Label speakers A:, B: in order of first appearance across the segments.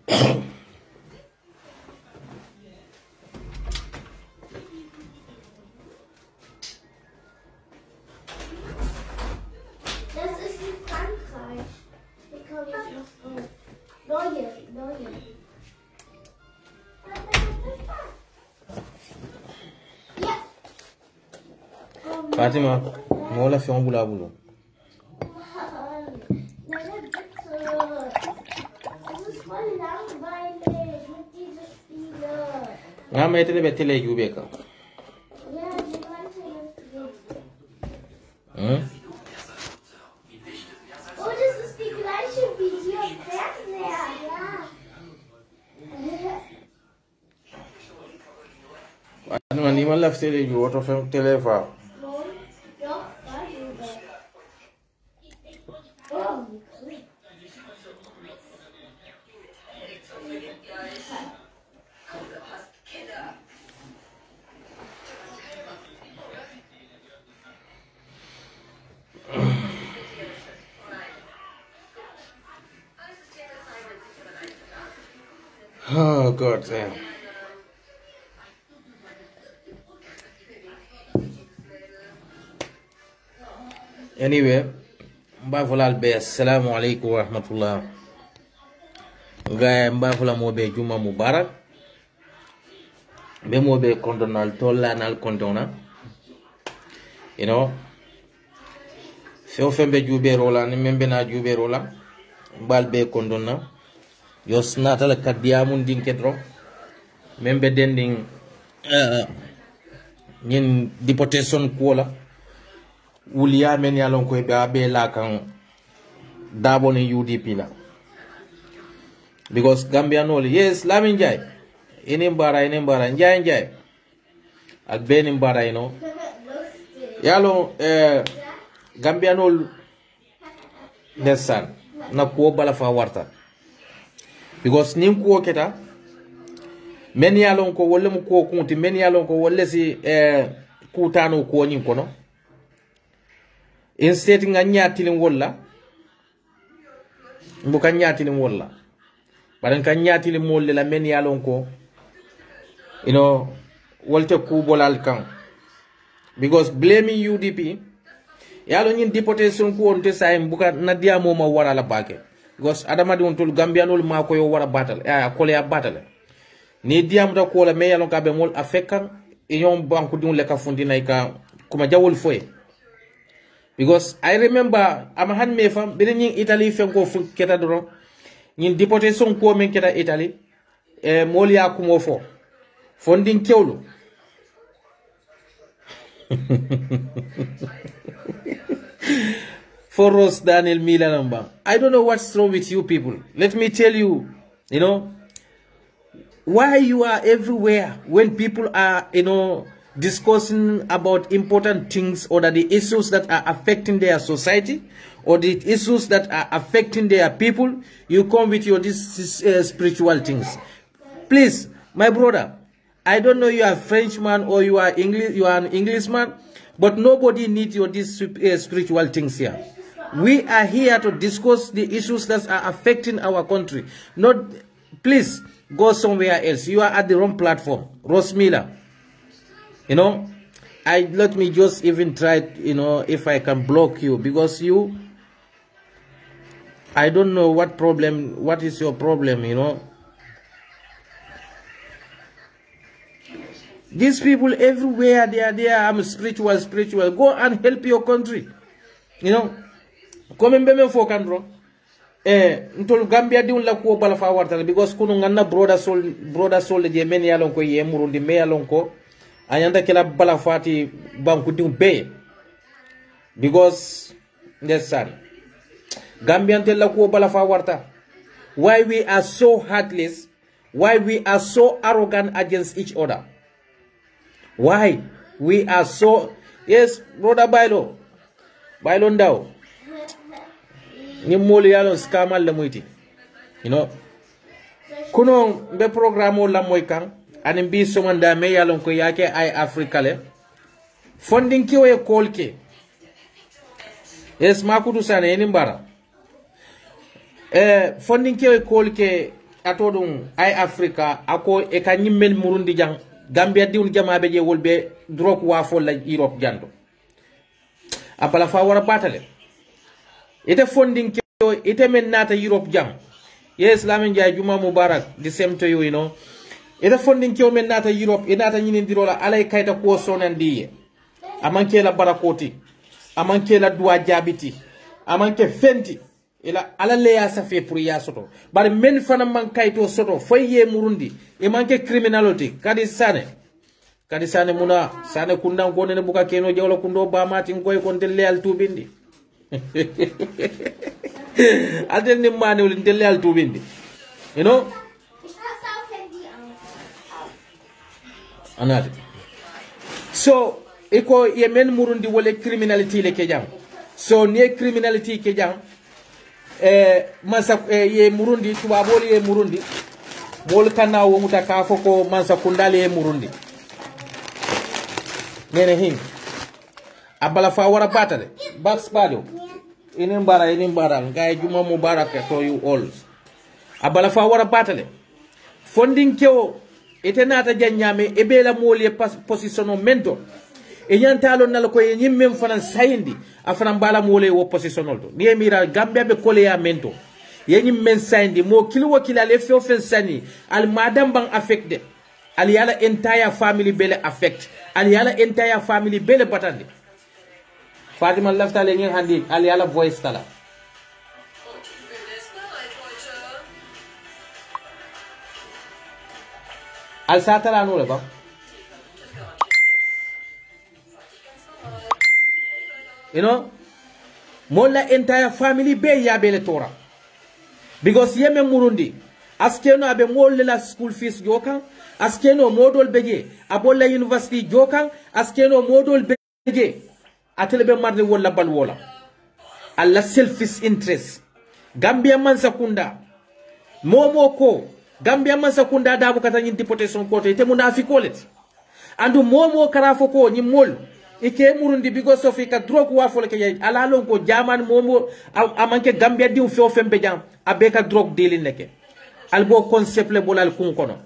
A: Das ist in Frankreich. Hier komme ich noch drauf. Neue. Ja.
B: Fatima, mola fi on bula bulu.
A: Voll langweilig mit diesen Spielen.
B: Nga may tele be tele jube ka.
A: Ja, die wollte jetzt. Oh, das ist die gleiche wie hier im Fernseher. Ja.
B: Fatima ni man laf tele ju woto fe tele fa.
A: Nun, doch, darüber. Oh.
B: Oh God damn. Anyway, mba fulal be assalamu alaikum wa rahmatullah. Gaya mba fula mo be juma mubarak. Be mo be kondonal tolla nal kondona. You know, feo fembe jube rola ni membe na jube rola. Mbal be kondona. Yos natal kadiamun din kedro. Membe dending nyin deportation kuola. Ulia men yalon ko be abe la kan dabo ni UDP la. Because Gambian only, yes, Lamin Jai. Inimbara, Njai. Ak Ben Imbara, you know. Yalo, Gambian all Nessan. Na kuo balafa warta. Because nim kuo keta. Meni yalon ko wolle mu kuo kunti. Meni yalon ko wolle si kutano kuo nyinkono. Instead nga nyatilin wolla. Mbuka nyatilin wolla. Baran kan nyatili molle la men yalon ko you know wolte ku bolal kan because blaming UDP yalo nyin deportation ko on te say buka na diamo ma wara la bake because adama di on tul gambianol ma ko yo wara battle ko le battle ni diam da ko la me yalon ka be mol afekan e yon banku dun le ka fundina ka kuma jawol foye because I remember am han me fam be nyin Italy fen ko fu keta do ñin deportation ko men keta Italy mol ya kumo fo fondin kewlu for Ross Daniel Milanamba. I don't know what's wrong with you people. Let me tell you, you know, why you are everywhere when people are, you know, discussing about important things or the issues that are affecting their society or the issues that are affecting their people, you come with your spiritual things. Please, my brother, I don't know you are Frenchman or you are English, you are an Englishman, but nobody needs your spiritual things here. We are here to discuss the issues that are affecting our country. Not, please go somewhere else. You are at the wrong platform. Ross Miller. You know, let me just even try, you know, if I can block you because you, I don't know what is your problem, you know. These people everywhere, they are there, I'm spiritual. Go and help your country. You know, come and be me for Kandro. Ntol Gambia di unla ko bala fa warta because kunu nganna broda sol de men yalon ko yemuru di me yalon ko ayanda kila bala fati banku di be because ndesan Gambian tella ko bala fa warta. Why we are so heartless, why we are so arrogant against each other, why we are so, yes brother Bailo Ndao ni moli yalon skamal la muiti, you know, kuno be programo la moy kan anim bi somanda me yalon ko yake ay Africa le funding ki o kolke yes makudu sana eni mbara funding ki o kolke atodum ay Africa ako e ka nyimmel murundi jang Gambia diun jamabe je wolbe drok wa fo la Europe jando abala fa wara batale ite funding ko ite men nata Europe jang yes lamin jay juma mubarak the same to you, you know ite funding ko men nata Europe e nata nyinin dirola alay kayta ko sonandiye amanke la barakoti amanke la duwa jabiti amanke fenti ila ala le ya safe pour ya soto bar men fana man kayto soto foye murundi e manke criminality kadi sane muna sane kundan ko ne buka keno jawla kundo ba mati ngoy kon delle al tubindi aden ni mane wol delle al tubindi, you know anati so iko yemen murundi wole criminality le kejam so ne criminality kejam mansa ye murundi tubabol ye murundi bol kana wo mutaka foko mansa kundale ye murundi nene hin abala fa wara batale bax badio inin bara ngay juma mubarak to you all abala fa wara batale funding kewo etenata janyame ebela moli positiono mento e nyantalo nal ko nyimmem fanan sayindi afana bala mole wo positionol to ni mira Gambia be kole ya mento yenyim men sayindi mo kilwo kilale fe ofen sani al madam bang affected al yala entire family bele affect al yala entire family bele batande Fatima lafta le ngi handi al yala voice tala al satala no le ba you know mola entire family be ya bele tora because yeme murundi askeno abe molle la school fees jokan askeno modol beje abolla university jokan askeno modol beje atelbe marde wala bal wala alla selfish interest Gambia man sakunda momo ko Gambia man sakunda dabu kata nyin deportation ko te munafiko let andu momo karafo ko nyi mol ike murundi because of ika drug wa fole ke ala lon ko jaman momo amanke Gambia diu fe ofembe jam abeka drug dealing neke albo concept le bolal kun kono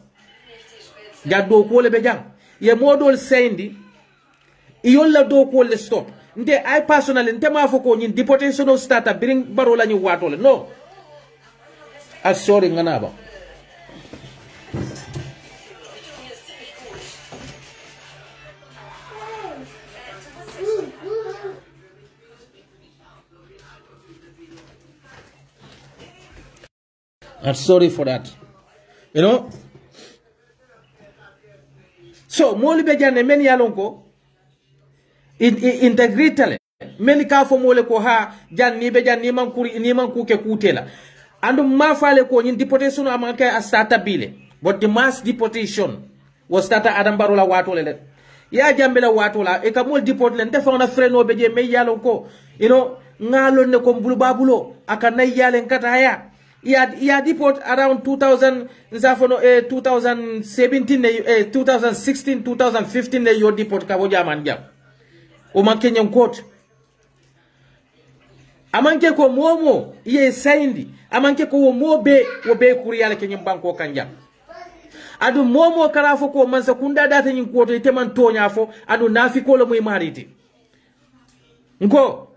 B: jaddo ko le be jam ye modol sendi iyolla do ko le stop nde I personally nte ma foko nyin deportation of starter bring barola ni watole no asori ngana ba I'm sorry for that. You know? So, moli be jane meni yalonko integritale. Meni ka fo mole ko ha jan ni be jan ni man kuke kutela. Andu ma fale ko nyin deportation amanke a starta bile. But the mass deportation was starta Adam Barola watole let. Ya jambela watola e ka mol deport len defa na freno be je me yalonko. You know, ngalon ne ko mbulu babulo aka nay yalen kata haya. Yeah, deport around 2000 2017 2016 2015 yo deport ka woja man jam o man kenyan court amanke ko momo ye sayindi amanke ko mo be wo be kuriyala kenyan banko kanjam adu momo kala fo ko man sakunda data nyin court ite man tonya fo adu nafi ko lo muy mariti nko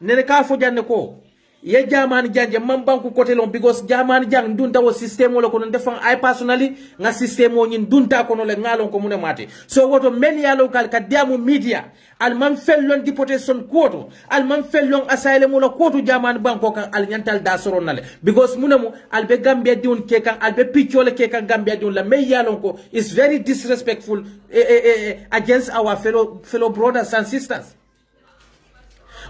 B: nene ka fo janne ko ye jamani janje man banku kote lon because jamani jang dunta wo system wala kono defan I personally nga system o nyin dunta kono le ngalon ko mune mate so woto men yalo kal ka diamu media al man fellon deportation koto al man fellon asylum wala koto jamani banko kan al nyantal da soronale because munemu al be Gambia diun ke kan al be pichole ke kan Gambia diun la men yalon ko is very disrespectful against our fellow brothers and sisters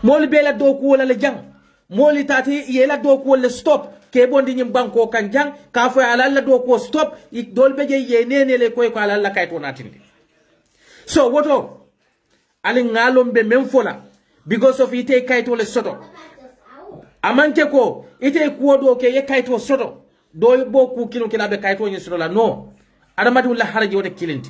B: mol bela do ko wala le jang moli tati yela do ko le stop ke bondi nyim banko kan jang ka fo ala la do ko stop ik dolbe je yenene le ko ala la kayto natinde so woto ali ngalom be mem fola because of ite kayto le soto amanke ko ite ko do ke ye kayto soto do boku kilo kila be kayto nyi soto la no adamatu la haraji wote kilinti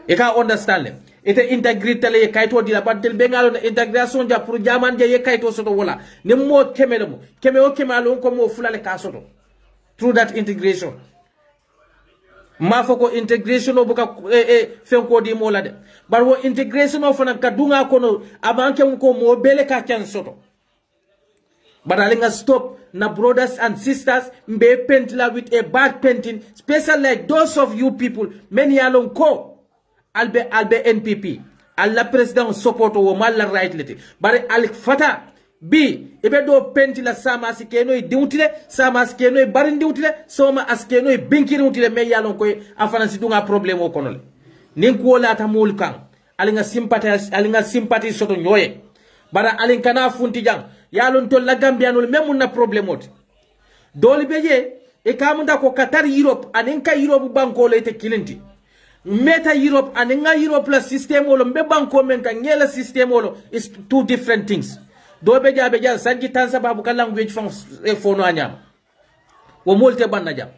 B: e ka understand le ite integrite le kayto dila bantel be ngalo integration ja pour jaman je ye kayto soto wala ne mo kemele mo keme o kemalo ko mo fulale ka soto through that integration. Mafoko integration o buka fenko di mola de. But wo integration of na kadunga kono abanke mko mobele ka soto. But alinga stop na brothers and sisters mbe pentla with a bad painting, especially like those of you people, many along ko albe NPP. Alla president support wo malla right leti. But al fata bi ebe do penti la sama askeno e diwtile sama askeno e barin diwtile soma askeno e binkiri diwtile me yalon koy afana sidunga problème o konole nin ko lata mul kan alinga sympathie soto nyoye bara alin kana funti jang yalon to la gambianol même na problème ot doli beje e kamunda ko Qatar Europe anin ka Europe banko le te kilinti meta Europe aninga Europe la system olo mbe banko men ka ngela system olo is two different things. Do beja sanji tansa babu ka language fon fono anyam wo molte banna jam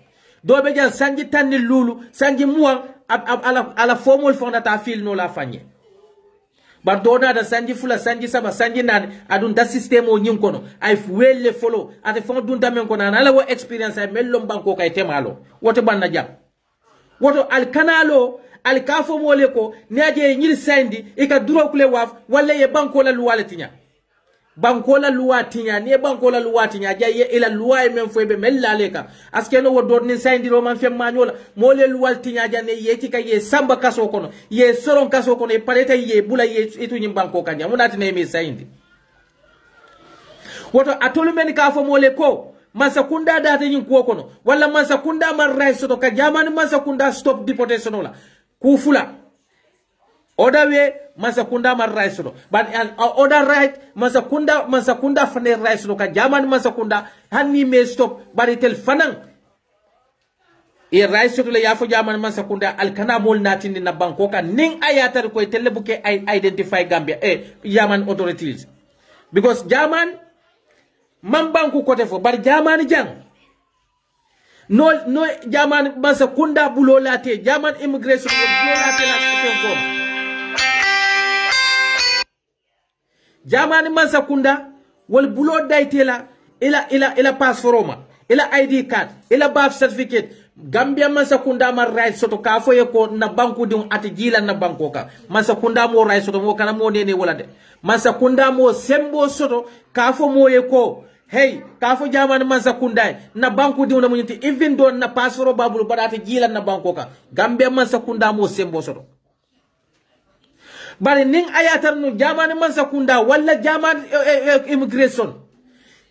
B: do beja sanji tanni lulu sanji muwa ala formol fon ta fil no la fanye bar do na da sanji fula sanji saba sanji nan adun da system o nyin kono ay welle follow ate fon dun tamen kono ala wo experience ay mellom banko kay temalo woto banna jam woto al kanalo al kafo mole ko niaje nyil sandi e ka duro kule waf walla ye banko la luwale tinya bankola luwatinya ne bankola luwatinya jaye ila luwa men foybe mellaleka askeno wodor ni sayndiro man fem manyola mole luwatinya jane yeki ka ye samba kaso kono ye soron kaso kono e pareta ye bula ye itu nyim banko kanja munati ne me sayndi woto atolu men ka fo mole ko masakunda data nyin ko kono wala masakunda man rais to ka jamani masakunda stop deportation la kufula Other way, masakunda man rice no. But other right, masakunda fane rice no. Ka German masakunda hani may stop. But itel fanang. E rice to le yafo German masakunda alkana mol natin na Bangkok. Ning ayatar ko itel buke identify Gambia. German authorities. Because German man banku kote fo. But German jang. No German masakunda bulolate. German immigration bulolate la Jamani masakunda wal bulo daitela ila passporoma ila ID card ila birth certificate Gambia masakunda ma right soto ka foye ko na banku dum ati jila na banko ka masakunda mo right soto mo kana mo nene wala de masakunda mo sembo soto ka fo moye ko hey ka fo jamani masakunda na banku dum na mo nyiti even don na passport babulu badati jila na banko ka Gambia masakunda mo sembo soto bari ning ayatar no jamani masakunda wala jamani immigration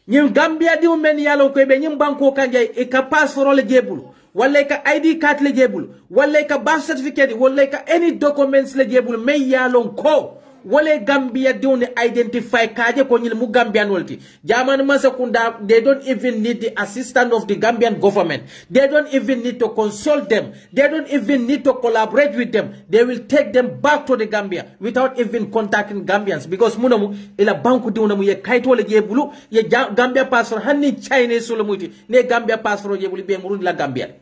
B: nyim Gambia di men yalo ko be nyim banko kanje e ka passeport le jebulu wala ka ID card le jebulu wala ka birth certificate wala ka any documents le jebulu me yalo ko wala Gambia di on identify kaje ko nyil mu Gambian wolti jamani masakunda they don't even need the assistance of the Gambian government. They don't even need to consult them. They don't even need to collaborate with them. They will take them back to the Gambia without even contacting Gambians because munamu ila banku di unamu ye kaito le jebulu ye Gambia passport hani Chinese solo muti ne Gambia passport jebulu be murudi la Gambia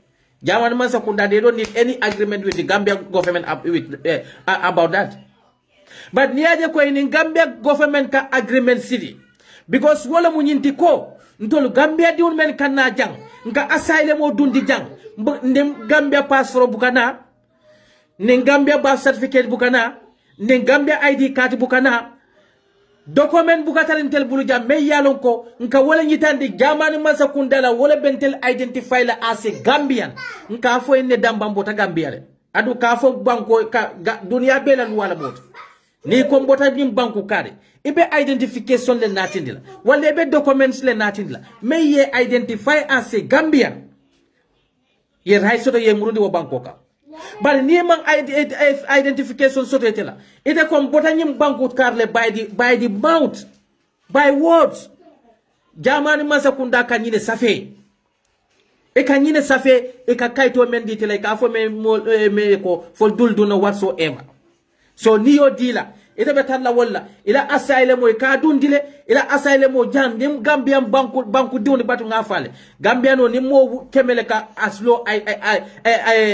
B: jamani masakunda they don't need any agreement with the Gambia government about that. But niaje ko in Gambia government ka agreement city because wala mu nyinti ko ntolu Gambia di un men kanna jang nka asylum o dundi jang ndem Gambia passport bukana ne Gambia birth certificate bukana ne Gambia ID card bukana document bukatarintel bulu jam me yalon ko nka wala nyitandi jamani masakunda la wala bentel identify la as a Gambian nka fo enne dambambo ta Gambia le adu ka fo banko ka dunia bela wala mot ni ko mbota bim banku kare ibe identification le natindila wala ibe documents le natindila me ye identify as a Gambian ye raiso ye murundi wo banko ka bari ni man identification soto tela ite ko mbota nyim banku kare by the mouth by words jamani masakunda kanyine safe e kanyine safe e ka kaito mendi tela ka fo me ko fo dulduno whatsoever. So niyo dila ita betalla walla ila asylum o ka dundile ila asylum o nim Gambian banku diwni batu ngafale Gambiano ni mo kemele ka aslo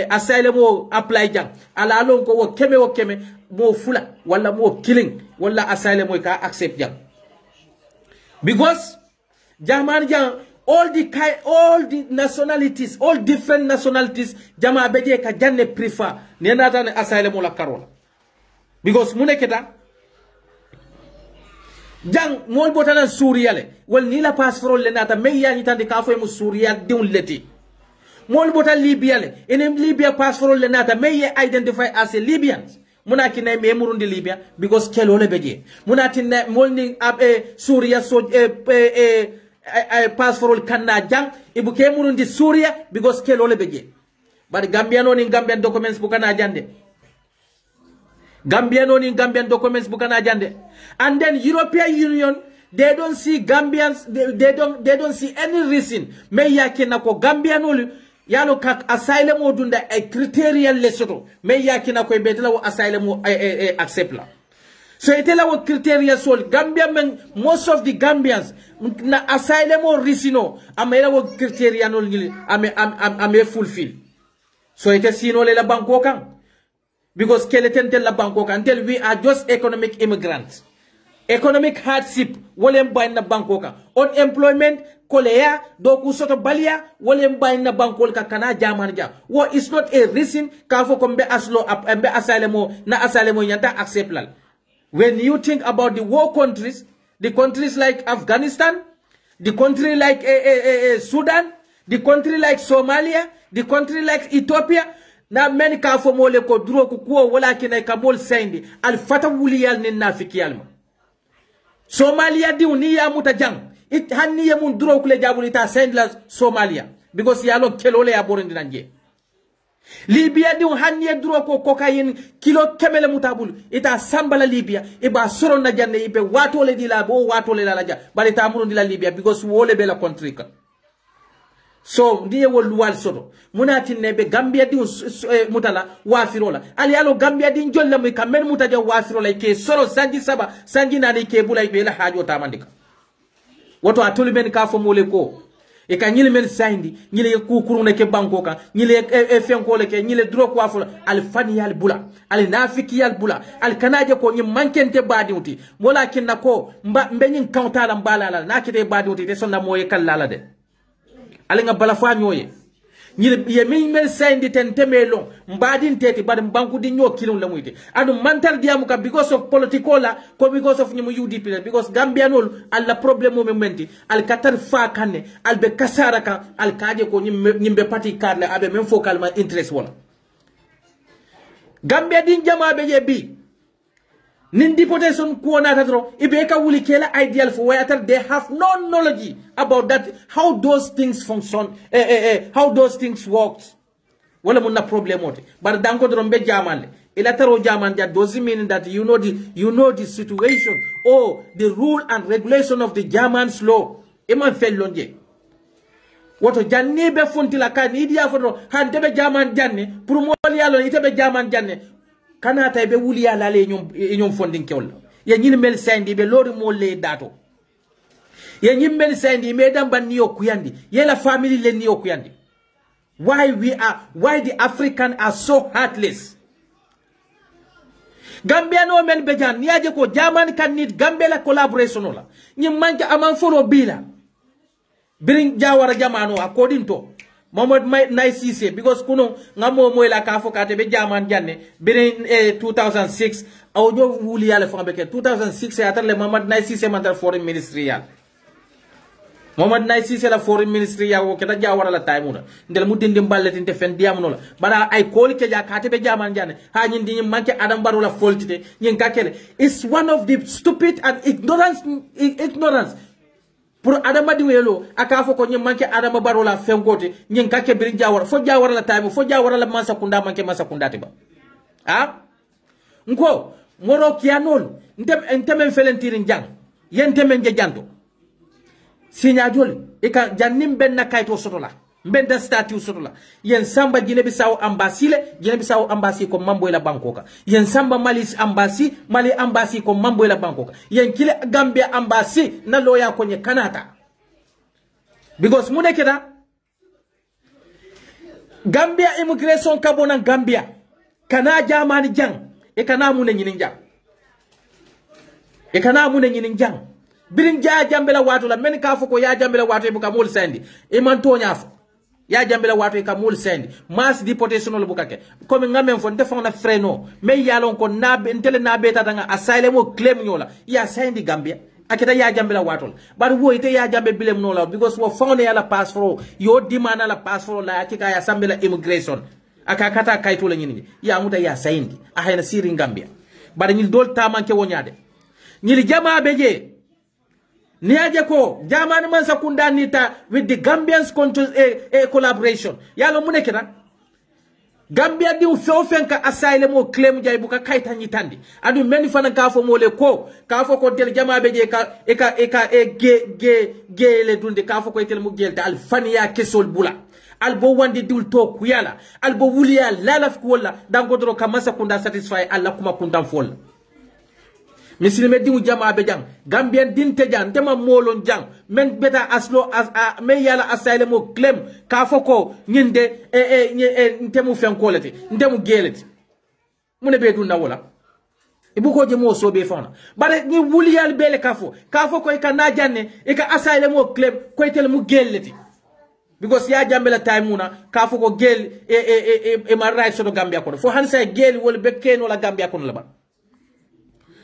B: asylum o apply jang ala lon ko wo keme mo fula walla mo killing walla asylum o ka accept jang because jamani jang all the nationalities, all different nationalities, jama beje ka janne prefer nenata ne asylum la karola. Because muneketa jang mol botana Suriale wal nila passport le nata meya nyitande ka fo mu Suria diun leti mol botan Libya le enem Libya passport le nata meya identify as a Libyans munaki na me murundi Libya because kelo le beje munati na mol ni Suria so passport kanna jang ibuke murundi Suria because kelo le beje but Gambiano ni Gambian documents bukana jande Gambian documents bukana jande. And then European Union, they don't see Gambians, they don't see any reason. Me yakina ko Gambianolu yalo kak asylum odunda a criteria lesoto. Me yakina ko betela wo asylum accept la. So itela wo criteria sol Gambia men most of the Gambians na asylum o risino amela wo criteria no ngili ame fulfill. So ite sino le la banko kan. Because Skeleton la banko until we are just economic immigrants. Economic hardship, wolem buy na banko ka. Unemployment, kolea, doku soto balia, wolem buy na banko ka kana jamanja. Wo is not a reason kafo kombe aslo embe asylum na asylum yanta accept lal. When you think about the war countries, the countries like Afghanistan, the country like Sudan, the country like Somalia, the country like Ethiopia, na meni ka fo mole ko duro ko ko wala kina ka mol sendi al fata wuliyal nin nafiki yalma Somalia di uniya mutajang it hanni yamun duro ko le jabuli ta sendla Somalia because yalo kelole ya borendi nanje Libya di hanni duro ko cocaine kilo kemele mutabul ita sambala Libya iba soro na janne ibe watole di la bo watole la ja bali ta muru di la Libya because wole bela country ka. So ndiye wo luwal soto munati nebe Gambia di mutala wafirola ali alo Gambia di njolle mu kamen mutaja wafirola ke soro sanji saba sanji nani ke bulay be la hajo tamandika woto atuli men ka fo mole ko e ka nyile men sandi nyile kukuru ne ke banko ka nyile fenko le ke nyile dro ko afula al fani yal bula al nafiki yal bula al kanaje ko nyim mankente badiuti mola kinna ko mbenyin kawtala mbala na kite badiuti te sonna moye kallala de alinga balafa nyoye nyile ye min sandi tentemelo mbadin teti bad banku di nyo kilon la muite adu mental diamuka because of political la ko because of nyimu UDP because Gambianol alla problème momenti al katar fa kanne al be kasara kan al kaje ko nyimbe parti kadle abe men focalement interest wala Gambia din jama be je bi nin deportation kuona tatro ibe ka wuli kela ideal for where they have no knowledge about that how those things function how those things works wala munna problem ote bar danko drombe jamale ila taro jaman ja doesn't mean that you know the situation or the rule and regulation of the German's law eman fellonje woto janni be fonti la kan idia foto hande be jaman janne pour mo yalo ite be jaman janne kana tay be wuli yala le ñom fondin kewla ya ñil mel sandi be lori mo le dato ya ñim mel sandi me damban ni okuyandi ye la family le ni okuyandi why the African are so heartless Gambia no men be jan niaje ko German can need Gambia la collaboration la ñim manja aman foro bila birin jawara jamano according to Mohamed Naisise because kuno ngamo moy la ka fokate be jaman janne birin 2006 aw ñoo wuli yalla fa beke 2006 ya tarle Mohamed Naisise mandal foreign ministry ya Mohamed Naisise la foreign ministry ya wo keta jawara la taymuna ndel mu dindi mballeti te fen diamuno la bana ay koli ke ja kate be jaman janne ha ñin di manke Adam Barrow la foltite ñin kakele is one of the stupid and ignorance pour Adama di welo aka fo ko ñi manke Adama Barrow la fengote ñi kake bir jawara fo jawara la time fo jawara la mansa kunda manke mansa kunda tiba nko moro kianol ntem felentirin jang yentemen je janto sinya joli e ka jannim ben na kayto sotola ben da statue sotola yen samba Guinea Bissau embassy ko mamboy la bankoka yen samba Mali embassy ko mamboy la bankoka yen kile Gambia embassy na loya ko nye kanata because mu nekeda Gambia immigration kabona Gambia kana jamani jang e kana mu ne nyinin jang birin ja jambela watu la men ka foko ya jambela watu ibuka mul sendi e man to nyafo ya jambela watu ka mul sendi mass deportation lo bukake comme ngamen fo defon na freno me yalon ko nabe ntele nabe tata asylum o claim nyola ya sendi Gambia akita ya jambela watu but wo ite ya jambe bilem no la because wo found ya la passport yo demand la passport la akika ya sambela immigration akakata kayto la nyini ya muta ya sendi ahayna siri Gambia but ñil dol tamanke wonyade ñil jama beje ni aje ko jamani man sakunda nita with the Gambians collaboration yalo munekira Gambia di ufenka asylum o claim jay buka kayta nyitandi adu meni fana ka fo mole ko ka fo ko del jama be je ka ge le dunde ka fo ko tel mu gel dal faniya kesol bula albo wandi dul to kuyala albo wuliya lalaf ko wala dango dro ka masakunda satisfy alla kuma kundan fol misilime dimu jama be jang Gambian dinte jang tema molon jang men beta aslo me yala asylum o claim ka foko nyinde ntemu fenkolete ntemu gelete mune be dun na wala ibuko je mo so be fona bare ni wuli yal bele ka foko e ka na janne e ka asylum o claim ko etel mu gelete because ya jambela time muna ka foko gel ma right so do Gambia ko fo hansa gel wol be keno la Gambia ko la ba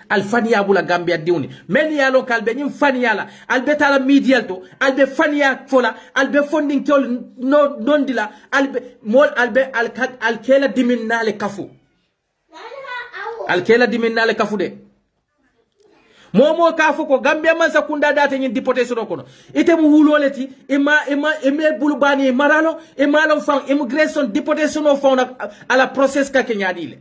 B: alfaniya bula Gambia diwni men ya local be nyim faniya la albe tala media to albe faniya fola albe funding tol no nondila albe mol albe alkela diminale kafu alkela diminale kafu de momo kafu ko Gambia man sakunda data nyin deportation kono ite mu wuloleti eme bulubani maralo e malon fan immigration deportation o fauna ala process ka kenyadile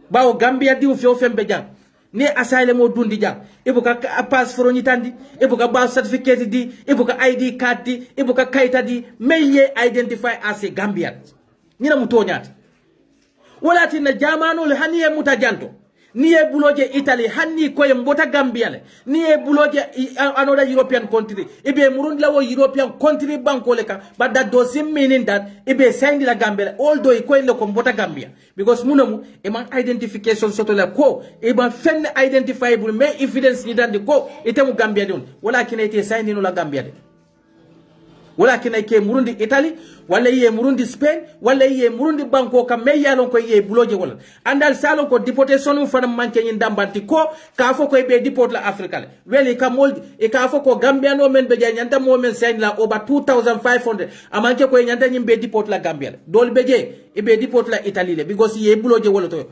B: bawo Gambia diw fi o fembe jang ni asylum o dundi jang ibuka passeport nyitandi ibuka birth certificate di ibuka ID card di ibuka kaita di meye identify as a Gambian nyina mutonyati wala tinna jamanu le haniye mutajanto niye buloje Italy hanni koye mbota Gambia le niye buloje another European country ibe murundi lawo European country banko leka but that doesn't mean that ibe signed la Gambia although ikoy le ko mbota Gambia because munamu e man identification soto la ko e ban fen identifiable mais evidence ni dandi ko itemu Gambia don wala kina ite signed no la Gambia de wala kina ke murundi Italy wala ye murundi Spain wala ye murundi banko kam me yalon ko ye buloje wala andal salon ko deportation fana manke nyin dambanti ko ka fo ko be deport la Africa le weli ka moldi e ka fo ko Gambia no men be nyanta mo men sign la over 2500 amanke ko nyanta nyim be deport la Gambia le dol beje e be deport la Italy le because ye buloje wala to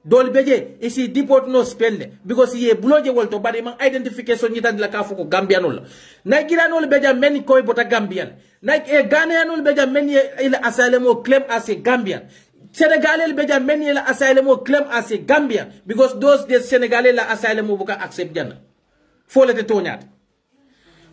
B: dol beje isi deport no Spain le because ye buloje wala to bari man identification nyita la ka fo ko Gambia no la na gira no le beja men ko bota Gambia like a Ghanaian beja many asylum claim as a Gambian. Senegalese beja many asylum claim as a Gambian because those the Senegalese asylum buka accept jana. Follow the tonyat.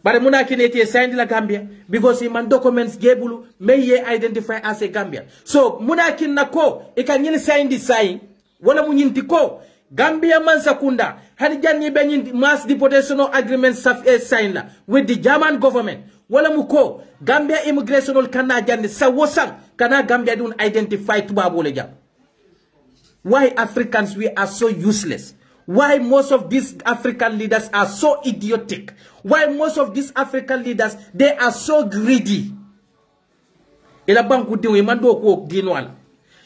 B: But muna kinete signed la Gambia because he man documents gebulu may ye identify as a Gambian. So muna kinako e kan yini sign the sign wala munyinti ko Gambia man sakunda hadi janni be mass deportation agreement sign la with the German government. Wala muko Gambia immigration kana jandi sawosan kana Gambia don't identify tubabole jam. Why Africans we are so useless? Why most of these African leaders are so idiotic? Why most of these African leaders they are so greedy? Ila banku diwe mando ko dinwala.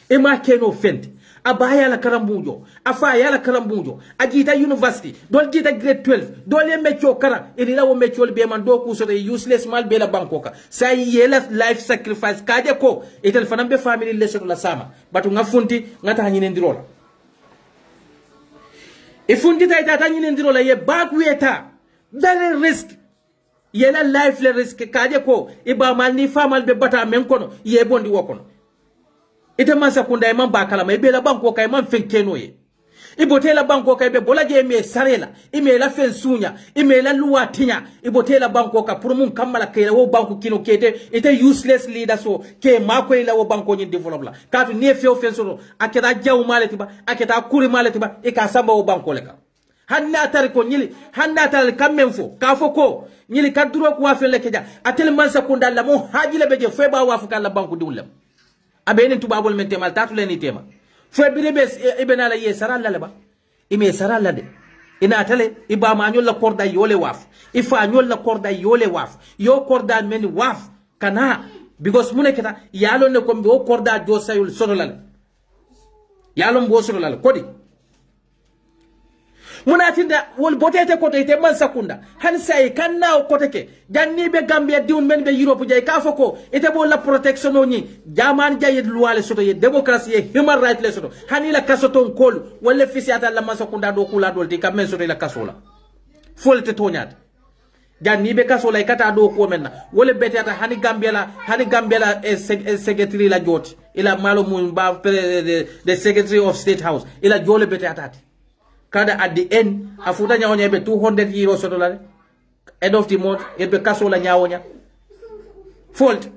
B: Ema keno fenti. Abaya la karambujo, afaya la karambujo, ajita university, dol jita grade 12, dol ye mecho kara, ilila wo mecho be man do ku so de useless mal be la bankoka. Say yela life sacrifice kaje ko, itel fanambe family lesson la sama, batu ngafunti ngata hanyine ndirola. Ifunti ta ita hanyine ndirola ye back weta, very risk. Yela life le risk kaje ko, iba mal ni famal be bata menkono, ye bondi wokono. Ite mansa kunda iman bakala ma ibe la banko ka iman fenkeno ye ibote la banko ka ibe bola je me sarela ime la fen sunya ime la luwa tinya ibote la banko ka pour mun kamala ke wo banko kino kete ite useless leader so ke mako ila wo banko ni develop la katu ne fe fen so aketa jaw malati ba aketa kuri malati ba e ka samba wo banko le ka hanna tar ko nyili hanna tar kammen fo ka fo ko nyili kaduro ko wa fen le keja atel mansa kunda la mo hajile beje fe ba wa fuka la banko diwlam abene tubabol men temal tatu leni tema fo birebe ibena la ye saralla le ba ime saralla de ina tale iba ma nyol la korda yole waf ifa nyol la korda yole waf yo korda men waf kana because mune keta yalo ne kombe o korda jo sayul sodolal yalo mbo sodolal kodi muna tinda wol botete kote ite man sakunda han say kanna o kote ke janni be Gambia diun men be Europe jay ka foko ite bo la protection o ni jaman jayet luwale soto ye democracy ye human right le soto hani la kasoton kol wala fisiata la man sakunda do kula dolti kam men soto la kasola folte tonyat janni be kasola kata do ko menna wala betata hani Gambia la secretary la joti ila malo mun ba the secretary of state house ila jole betata kada at the end afuta nyawonya be 200 euros soto la end of the month ebe kaso la nyawonya fault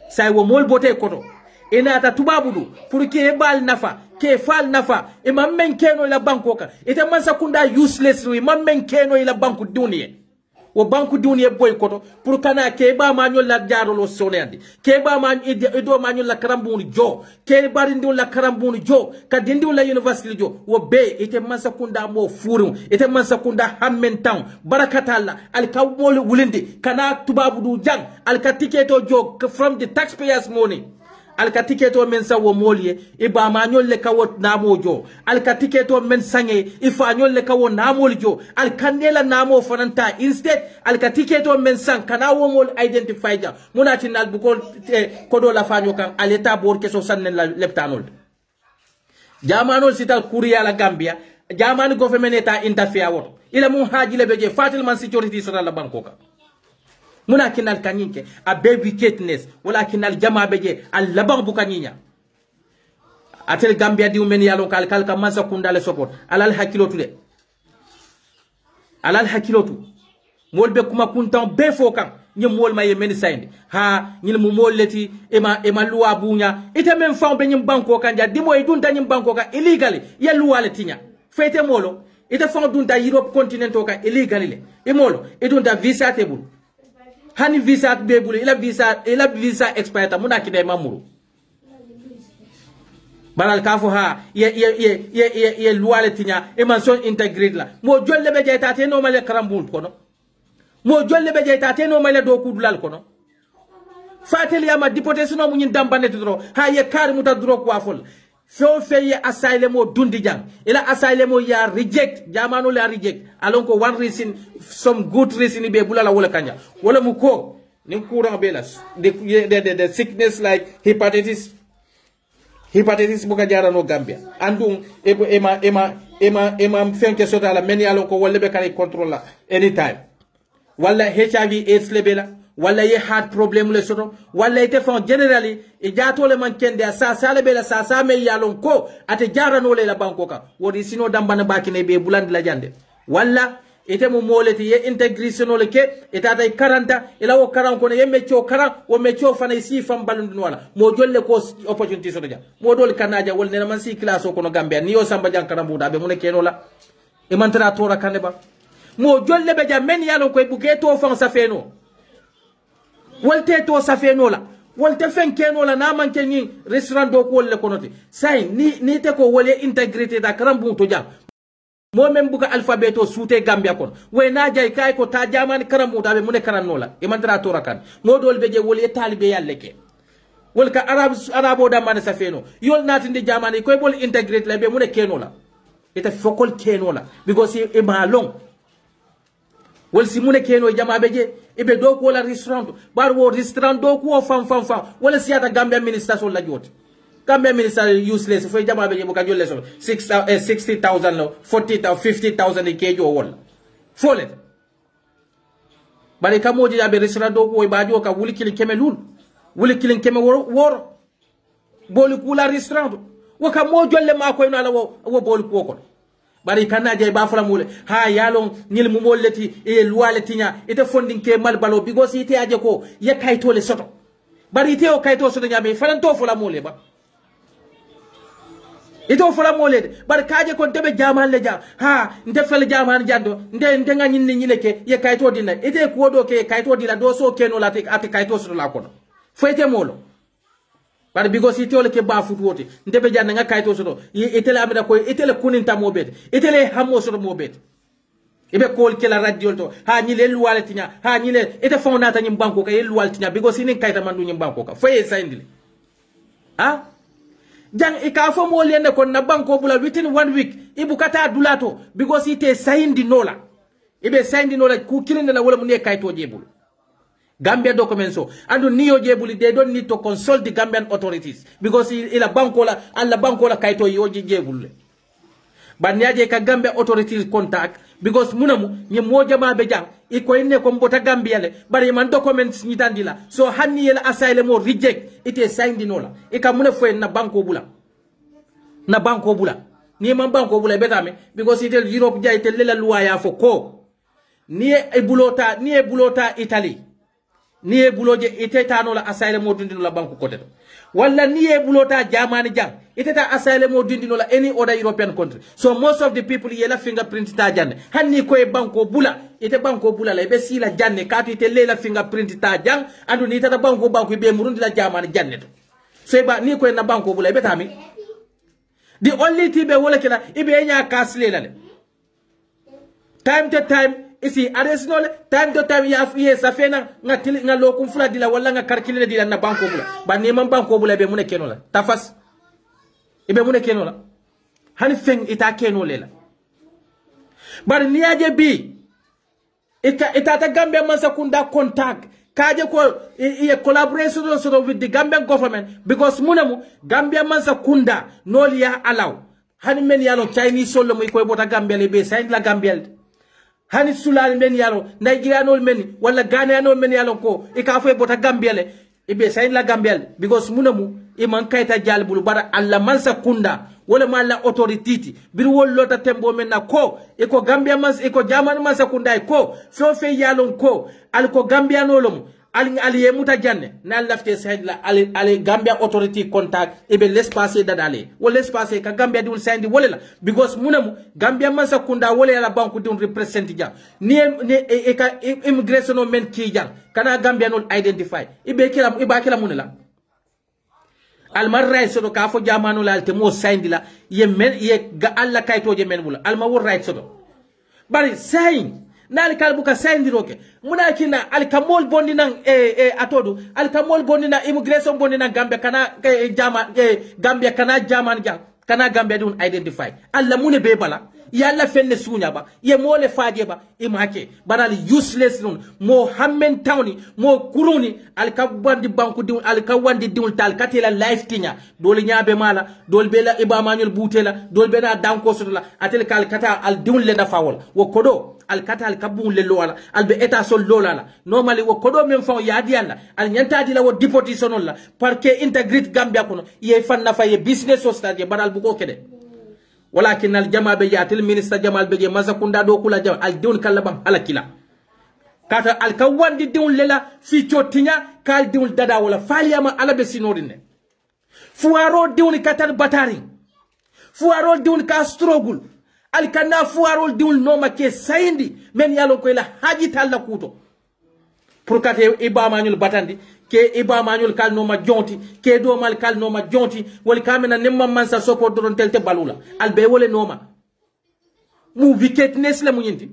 B: say wo mol bote koto ina ata tubabudu pour que bal nafa ke fal nafa e mammen keno ila banko ka ite man sakunda useless wi mammen keno ila banku duniya wo banku duniya boy koto pour kana ke ba ma nyol la jarolo sonandi ke ba ma do ma nyol la karambuni jo ke bari ndi la karambuni jo ka dindi la university jo wo be ite man sakunda mo furu ite man sakunda hammen town barakatalla al kawmol wulindi kana tubabudu jang al ka tiketo jo from the taxpayers money al ka tiketo men sa wo molye iba ma nyol le kawot namo jo al ka tiketo men sange ifa nyol le kawo namol jo al kanela namo fananta instead al ka tiketo men sang kana wo mol identify ja munati nal bu ko kodo la fanyo kan al eta bor keso sannen la leptanol jamanol sital kuriya la Gambia jamani government eta interfere wot ila mun haji le beje fatil man security sota la bankoka muna kinal kanyinke a baby wickedness wala kinal jama beje al laban bukaninya atel Gambia di men yalo kal ka masa kundale support alal hakilotu de alal hakilotu mol be kuma kuntan be fokan nyem mol maye men sayndi ha nyil mu mol leti ema luwa bunya ite men fam be nyim banko kanja di moy dunta nyim banko ka illegally ya luwa le tinya fete molo ite fam dunta Europe continent ka illegally le e molo e dunta visa table hani visa bebule ila visa expire muna kidai mamuru balal kafo ha ye luwale tinya e manson integrate la mo jolle be jeyta te no male karambul kono mo jolle be jeyta te no male do kudulal kono fatel yama deportation no munyin dambane dro ha ye kar muta dro ko afol fo feye asylum o dundi jang ila asylum o ya reject jamano la reject alon ko one reason some good reason be bulala wala kanya wala mu ko nim courant belas the sickness like hepatitis buka jara no Gambia andum ema fenke sota la men alon ko wala be kan control la anytime wala HIV AIDS lebela wala ye heart problem le soto wala ite fon generally e jatole man kende sa le bela sa me yalon ko ate jara no le la banko ka wodi sino dambana bakine be bulandi la jande wala ite mo moleti ye integration le ke etata 40 ila wo 40 ko ye meccio 40 wo meccio fana si fam balundu wala mo jolle ko opportunity soto ja mo dol kanaja wol ne man si class ko no Gambia ni yo samba jankara buda be mo ne keno la e man tara tora kande ba mo jolle be ja men yalon ko e buke to fon sa feno wolte to safeno la wolte fenkeno la na manke ni restaurant do ko le konoti say ni te ko wole integrity da karambu to jam mo men buka alphabeto sute Gambia kon we na jay kay ko ta jaman karambu da be mun karanno la e man dara to rakan mo dol be je wole talibe yalle ke wol ka arabo da man safeno yol natinde jamani ko bol integrity la be mun keno la ita fokol keno la because e ma long wol si mune keno jama beje ibe do ko la restaurant bar wo restaurant do ko fam wala siata Gambia minister so la jot Gambia minister useless fo jama beje buka jolle so 60,000 lo 40,000 50,000 kejo wol folet bare kamoji abe restaurant do ko ba jo ka wuli kili kemelul wuli kili keme wor boli kula restaurant wo ka mo jolle ma ko ino ala wo boli ko bari kana jay ba fala mule ha yalon nyil mu molleti e luwale tinya ite fondin ke mal balo bigo si ite aje ko ya kayto le soto bari ite o kayto soto nyame falan to fala mule ba ite o fala mule bari kaje kon tebe jamal le ja ha nte fel jamal jando nde nga nyinni nyileke ya kayto dinna ite ko do ke kayto dila do so keno la ate kayto soto la kono fete molo bari bigo si tole ke ba fut wote ndebe janna nga kayto soto itele ameda ko itele kuninta mobet itele hammo soto mobet ibe kol kela radio to ha nyile luwale tinya ha nyile ite fonata nyim banko ka luwale tinya because ini kaita mandu nyim banko ka faye saindile ha jang ikafo mo lende kon na banko bula within 1 week ibukata dulato because ite saindi nola ibe saindi nola ku kilinde la wala mun kaito jebul Gambia documents so and niyo jebuli they don't need to consult the Gambian authorities because ila banko la alla banko la kaito yoji jebul but niaje ka Gambia authorities contact because munamu ni moja ma be jang iko ine ko mbota Gambia le bari man documents ni tandila so hanni yela asylum or reject ite signed nola e ka muna fo na banko bula ni man banko bula betame because ite Europe ja ite lela luaya fo ko ni e bulota Italy ni e buloje ite tanola asylum or dindino la banko kote wala ni e bulota Germany jang ite ta asylum or dindino la any other European country so most of the people yela fingerprint ta janne hanni ko e banko bula ite banko bula la be sila janne katu ite lela fingerprint ta jang andu ni tata banko be murundi la Germany janne to so ba ni ko na banko bula be tami the only thing be wala kila ibe nya kasle la time to time isi aresnole time to time ya fiye safena ngatili ngalo kumfula dila wala nga karkile dila na banko bula ba ni man banko bula be mune kenola tafas ibe mune kenola hani feng ita kenole la bar niaje bi ita ta Gambia mansa kunda contact kaje ko e collaboration so with the Gambian government because munamu Gambia mansa kunda noli ya allow hani men yalo Chinese solo mo ko bota Gambia le be saint la Gambia hani sulal men yalo Nigerian men wala Ghanaian men yalo ko e ka fo bota Gambia le e be saint la Gambia because munamu e man kayta jalbulu bara alla mansa kunda wala mala authority bir wollota tembo men na ko e ko Gambia mas e ko German mansa kunda ko fe yalon ko al ko Gambia nolom ali yemuta janne na lafte saint la ali Gambia authority contact e be l'espace dadale wala l'espace ka Gambia dul saint wala la because munamu Gambia mansa kunda wala la banku dun represent ja ni ka immigration men ki jang kana Gambia no identify e be kila munela almar right soto ka fo jamanu lalte mo sayndi la ye men ye ga alla kaytoje men bula alma wor right soto bari sayin nal kalbuka sayndi roke muna kina al kamol bondi nan atodu al kamol bondi na immigration bondi na Gambia kana Gambia kana jaman jang kana Gambia dun identify alla mune be bala yalla fenne sunya ba ye mole faje ba imake banal useless non mo hammen tawni mo kuruni al kabandi banku diw al kawandi diwul tal katela life tinya dol nyaabe mala dol bela ibamañol butela dol bena danko sotla atel kal kata al diwul le dafawol wo kodo al kata al kabun le lola al be eta sol lola normally wo kodo men faw yaadi alla al nyantadi la wo deportation la parquet integrate Gambia kono ye fanna fa ye business society banal bu ko kede ولكن الجماعة بيجات المينستر جمال بيجي مازكوندا دوكولا جمال الدون كلام على كلا كاتا الكوان دي دون للا في تشوتينيا كال دون دادا ولا فالياما على بسينورين فوارو دون كاتر باتاري فوارو دون كاستروغول الكنا فوارو دون نوما كي سايندي من يالو كويلا حاجي تالا كوتو pourkate iba mañul batandi ke iba mañul kal no ma jonti ke do mal kal no ma jonti wal kamena nemma man sa support don telte balula albe wole noma mu wickedness la mu nyinti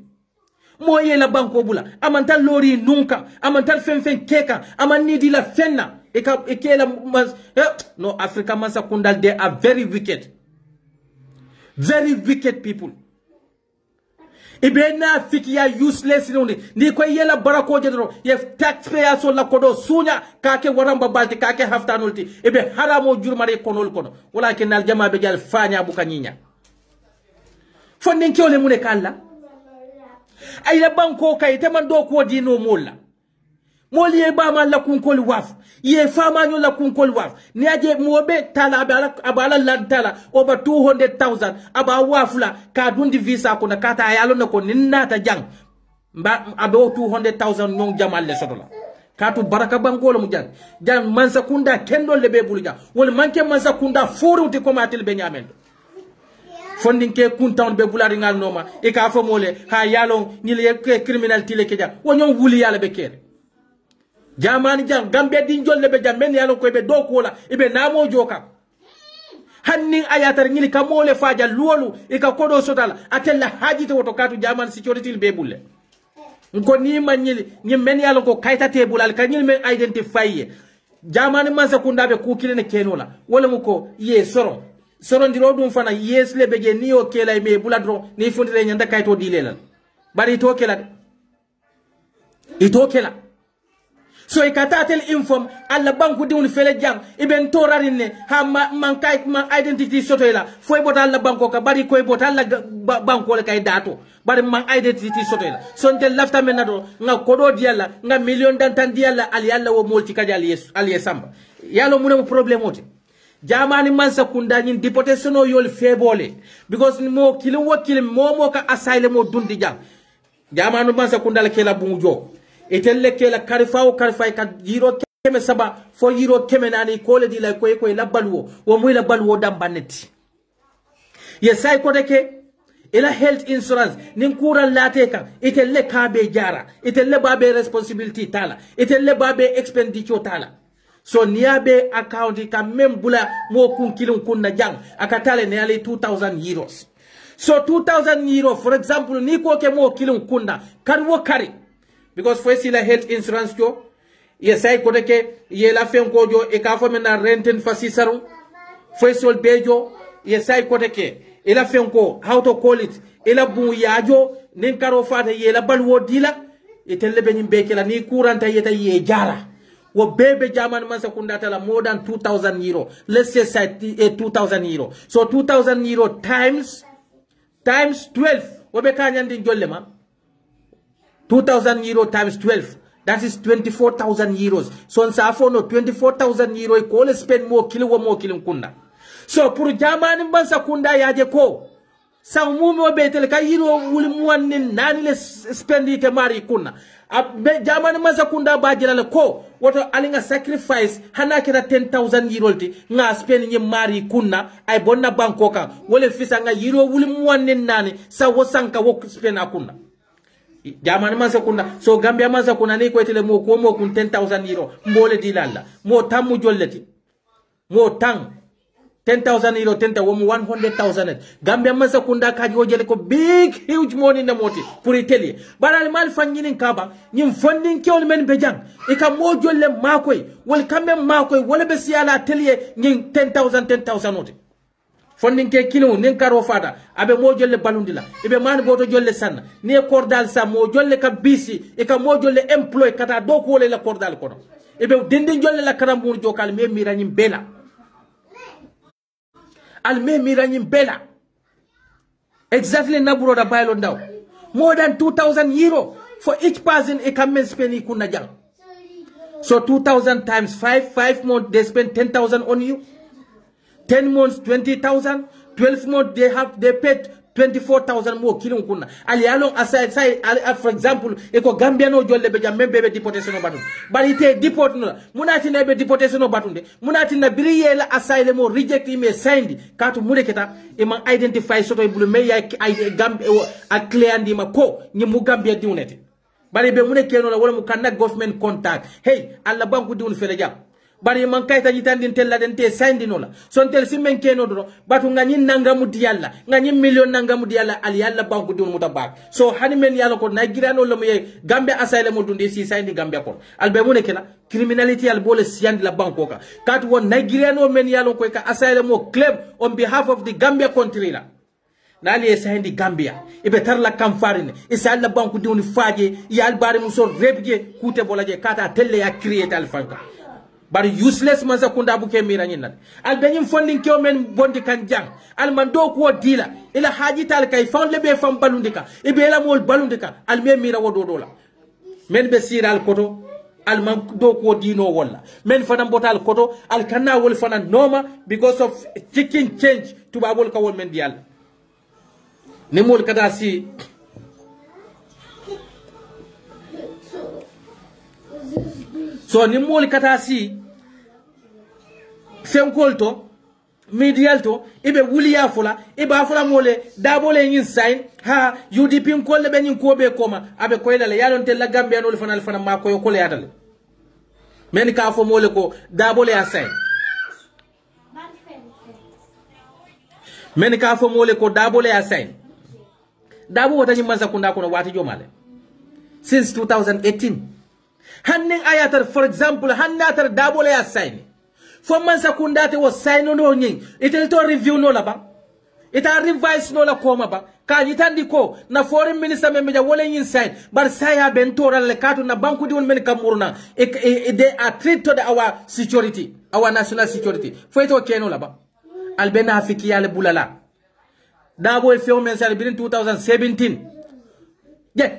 B: mo yela banko bula amantal lori nunka amantal fen keka amani di la fenna e ke la no Africa man sa kundal they are very wicked people. Ibena fikia useless ni ko yela barako jedro ye taxpayer so la kodo sunya kake waramba balti kake haftanulti ibe haramo jurmare konol kono walakin al jama be jal fanya bu kanyinya fonden kiole mune kala ay la banko kay te man do ko dino molla moli e ba man la kunkol waf ye fama nyo la kunkol waf ni aje mobe tala abala lantala over 200,000 aba wafula ka dundi visa ko na kata ayalo na ko ninata jang mba abo 200,000 nyong jamal le sotola katu baraka bangolo mu jang mansa kunda kendo lebe buluja wol manke mansa kunda foru te ko matel be nyamendo fondin ke kuntan be bulari ngal noma e ka fo mole ha yalo ni le criminal tile ke ja wonyon wuli yala be kere jamani jang Gambia din jolle be jam men yalo ko be do ko la ibe namo joka hanning ayatar ngili kamole faja luolu ika kodo sotala atella hajite woto katu jaman security be bulle ko ni manyili ni men yalo ko kayta tebul al kanyil men identify jamani mansa kundabe kukile ne kenola wala muko ye soron ndiro dum fana yes lebe je ni o kela me buladro ni fundire nyanda kayto dilela bari to kela ito kela so ikatatel inform alla banku diwul fele jang iben torarinne ha man kay man identity sotoyla foy bota alla banko ka bari koy bota alla banko le kay dato bari man identity sotoyla sonte lafta men nado nga kodo diala nga million dantan diala ali alla wo molti kajal yes ali samba yalo mune problem oti jamani mansa kunda nyin deportation o yol febole because mo kilim wakil mo ka asylum mo dundi jang jamanu mansa kunda la kela bunjo etelle kela karifao karifai ka jiro keme saba fo jiro keme nani kole di la koy la balwo wo muy la balwo dambaneti yesay ko deke ila health insurance nin kuran lateka etelle kabe jara etelle babe responsibility tala etelle babe expenditure tala so niabe account ka membula mo kun kilun kunna jang akatale ne ali 2000 euros so 2000 euros for example ni ko ke mo kilun kunna kan wo kari because for sila health insurance jo yesay ko deke ye la fen ko jo e ka fo mena renten fasisaru for sol bejo yesay ko deke ila fen ko how to call it ila bu yajo nin karo fata ye la balwo dila etelle be nyimbe kala ni kuranta yeta ye jara wo bebe jaman man sakunda tala more than 2000 euro let's say 2000 euro so 2000 euro times 12 wo be kanyandi jolle ma 2000 euro times 12 that is 24,000 euros so on sa no 24,000 euro e ko le spend mo kilo wo mo kilin kunna so pour jaman man sakunda yaje ko sa mumi wo be tel ka euro wul mu wanin nani le spend ite mari kunna jamani masa kunda bajira le ko woto alinga sacrifice hana kira 10,000 euro ti nga spend nyi mari kunna ay bonna banko ka wole fisa nga euro wuli muwanne nani sa wosanka wo spend akunna jamani masa kunda so gambia masa kuna ni ko etele mo ko mo kun 10,000 euro mbole dilalla mo tamu jolleti mo tang 10,000 euro 100,000 Gambia masa kunda kaji wojele ko big huge money na moti pour italie baral mal fangini kaba nyim funding kewol men bejang e ka mo jolle makoy wol kambe makoy wala be siala atelier nyim 10,000 oti funding ke kilo nin karo fada abe mo jolle balundila ibe man boto jolle sanna ni cordal sa mo jolle ka bisi e ka mo jolle employ kata do ko le la cordal kono ibe dindin jolle la karambur jokal me miranyim bela alme miranyim bela exactly naburo da bailo ndaw more than 2,000 euro for each person e can spend ikuna jang so 2,000 times 5 months they spend 10,000 on you 10 months 20,000 12 months they paid 24,000 more kilon kunna ali along aside for example eko Gambia no jolle be jam membe be deportation batun bari te deport no munati na be deportation batunde munati na biriye la asylum mo reject me signed katu muleketa e man identify soto bulu me ya Gambia a clear ndi ma ko ni mu Gambia diunete bari be muneke no la wala mu kanna government contact hey alla banku diun fele jam bari man kayta jitandin tella den te sayndinola son tel simen keno do batu ngani nangamu diyalla ngani million nangamu diyalla ali yalla banku dun mutabak so hani men yalla ko nagirano lamu ye Gambia asylum mo dundi si sayndi Gambia ko albe mo ne kena criminality al bole siyandi la banko ka kat won nagirano men yalla ko ka asylum mo claim on behalf of the Gambia country la nali e sayndi Gambia ibe tarla kamfarine isalla banku dun faje yal bari muso rebje kute bolaje kata telle ya create al fanka bari useless manza kunda buke mira nyinal al benyim funding kew men bondi kan jang al man do ko dila ila haji tal kay fon lebe fam balundika e be la mol balundika al me mira wodo dola men be siral koto al man do ko dino wala men fanam botal koto al kanna wol fana noma because of chicken change to babol ka wol men dial ne mol kada si so ni mol kata si fenkolto medialto ibe wuliya fula ibe afula mole dabole nyin sign ha UDP kolle be nyin ko be koma abe koydale yalon tel la Gambia no fanal fana ma ko yokole yadale men ka fo mole ko dabole ya sign men ka fo mole ko Dabo le ya sign Dabo wata ni mansa kunda kono wati jomale since 2018 hanning ayatar for example hannatar Dabo le ya sign fo mansa kunda te was sign no nyin itel to review no la ba ita revise no la koma ba ka yitandi ko na foreign minister men meja wole yin sign bar saya ben toral le katu na banku di won men kamurna they are threat to our security our national security fo ito keno la ba albena afiki yale bulala Dabo e few men sal bin 2017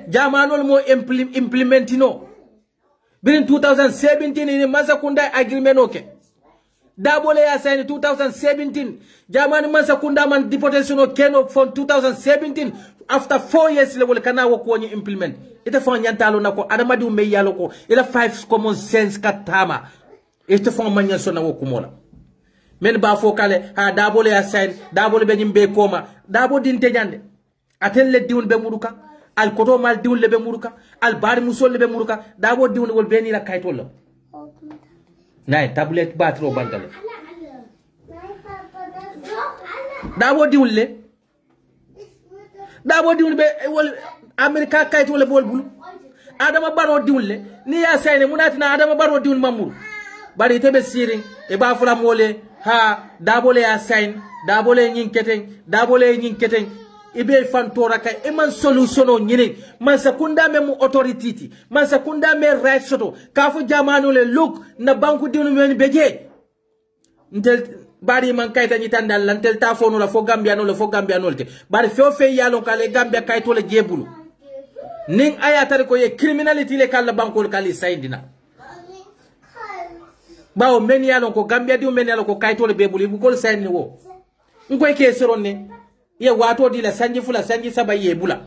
B: jamanol mo implementino bin 2017 ni Masakunda agreement okay Dabo le ya sign 2017 jamani Masakunda man deportation o keno from 2017 after 4 years le wol kana wo ko ni implement ite fon nyantalo nako adama di me yalo ko ila 5 common sense katama ite fon manya sona wo kumola men ba fo kale ha Dabo le ya sign Dabo le be nyimbe koma Dabo dinte nyande atel le diwul be muruka al koto mal diwul le be muruka al bari musol le be muruka Dabo diwul wol be ni la kaytol la nay tablet batro bandale Dabo diwul be wol America kaytol le bol bulu Adama Barrow diwul le ni ya sayne munatina Adama Barrow diwul mamuru bari tebe siring e ba fula mole ha Dabo le ya sign Dabo le nyin keteng ibe fantora kay e man solutiono nyine man Sakunda me mu authority man Sakunda me right soto kafu jamanu le look na banku dinu men beje ntel bari man kayta nyitandal lantel ta fono la fo Gambia no te bari fe yalo kale Gambia kayto le jebulu ning ayatar ko ye criminality le kala banku kali sayndina bawo men yalo ko Gambia di men yalo ko kayto le bebulu bu ko sayni wo ngoy ke soronne ye wato di la sanji fula sanji saba ye bula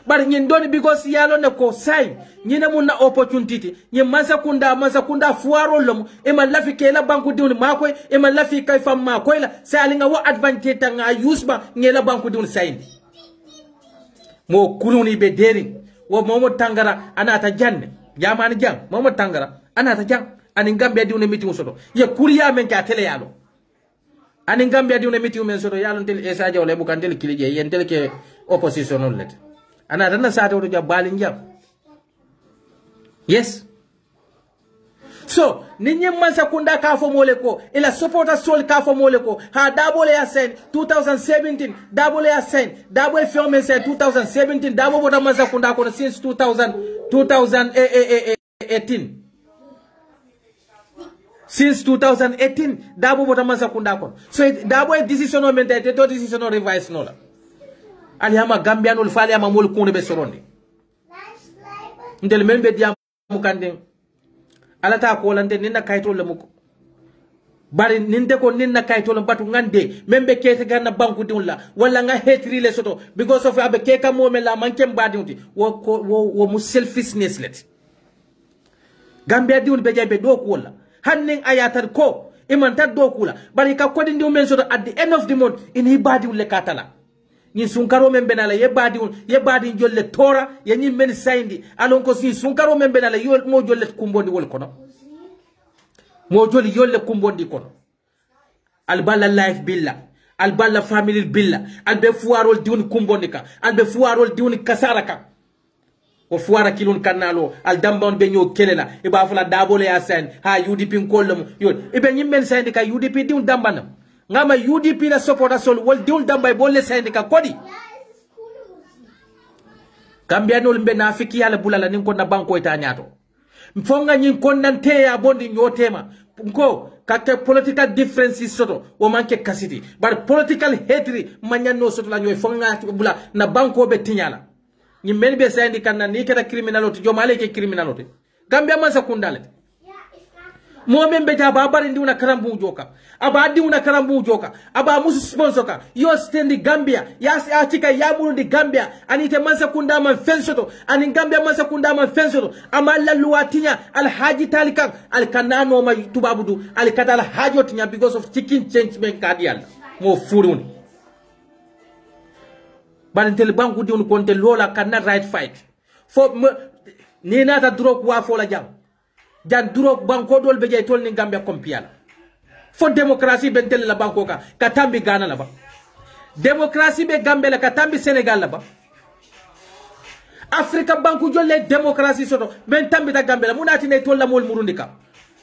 B: bar nyin doni because yalo ne ko sai nyina mun na opportunity nyi Masakunda fuaro lom e man lafi ke la banku diun mako e man lafi kay fam mako la sai nga wo advantage tanga use ba ngela banku diun sai mo kuluni be deri wo momo tangara anata janne jamani jang momo tangara anata jang ani Gambia diun meeting soto ye kuriya men ka tele yalo ani Gambia di una meeting men soto yalon tel Essa Jawle bu kan tel kilije yen tel ke opposition on let ana dana sa to ja balin jam yes so ninyi Masakunda ka fo mole ko ila supporter sol ka fo mole ko ha Dabo le ya sign 2017 Dabo le ya sign Dabo e film men say 2017 Dabo bota Masakunda ko since 2018 since 2018 Dabo bota Masakunda kon so Dabo e decision o mente to decision o revise no la ali hama Gambia no fali ama mol kunde be soronde ndel membe diam mukande alata ko lande ninna kayto le muko bari ninde ko ninna kayto le batu ngande membe kete ganna banku diwla wala nga hetri le soto because of abe keka mo me la mankem badiuti wo mu selfishness let Gambia diwul be jabe do ko wala hanning ayatar ko iman tad do kula bari ka ko ndi men soto at the end of the month in hibadi le katala ni sunkaro men benala ye badi jolle tora ye ni men sayndi alon ko si sunkaro men benala yo mo jolle kumbondi wol kono mo joli yolle kumbondi kono alballa life billa alballa family billa albe fuarol diwni kumbondi ka albe fuarol diwni kasaraka o fuara kilun kanalo al dambon be nyo kelela e ba fula Dabo le ya sign ha UDP kollum yo e be nyimmen sayndi ka UDP diwni dambanam ngama UDP la supporter sol wol diwni dambay bolle sayndi ka kodi Gambia no mbe na fiki yala bulala nin ko na banko ita nyato mfonga nyin konnante ya bondi nyotema ko kake political differences soto o manke kasiti bar political hatred manyano soto la nyoy fonga bula na banko be tinyala ni melbe sayndi kanna ni keta criminalote jomale ke criminalote Gambia Masakunda le mo membe jaba bari ndi una karambu joka aba di una karambu joka aba musu sponsor ka yo stand Gambia yas atika ya muru di Gambia anite Masakunda man fensoto ani Gambia Masakunda man fensoto amalla luwatinya al haji talika al kanano ma tubabudu al katala hajotinya because of chicken change men kadial mo furuni barintel banku di un konte lola kanna right fight fo ni nata drop wa fo la jam jan drop banko dol be jay tol ni Gambia kompiala fo demokrasi bentel la banko ka katambi gana la ba démocratie be Gambia la katambi Sénégal la ba Africa banku jolle démocratie soto ben tambi ta Gambia la munati ne tolla mol murundika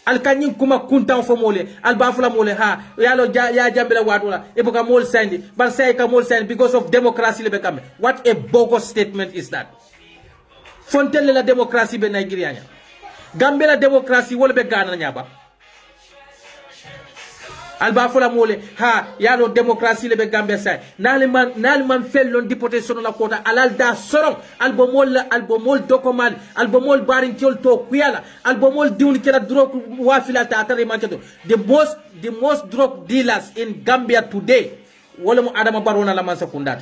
B: al kanyin kuma kuntan fo mole al bafula mole ha yalo ya jambela watula e boka mol sandi ban say ka mol sandi because of democracy le be kambe. What a bogus statement is that? Fontelle la démocratie be Nigeria nya Gambia la démocratie wala be Ghana nya ba alba fola mole ha yalo démocratie le be Gambia say nali man fellon député sono la kota alal da soron albomol document albomol barin tiol to kuyala albomol diun kala drug wafila ta atare manketo the most drug dealers in Gambia today wala mu Adama Barrow na la man sakundata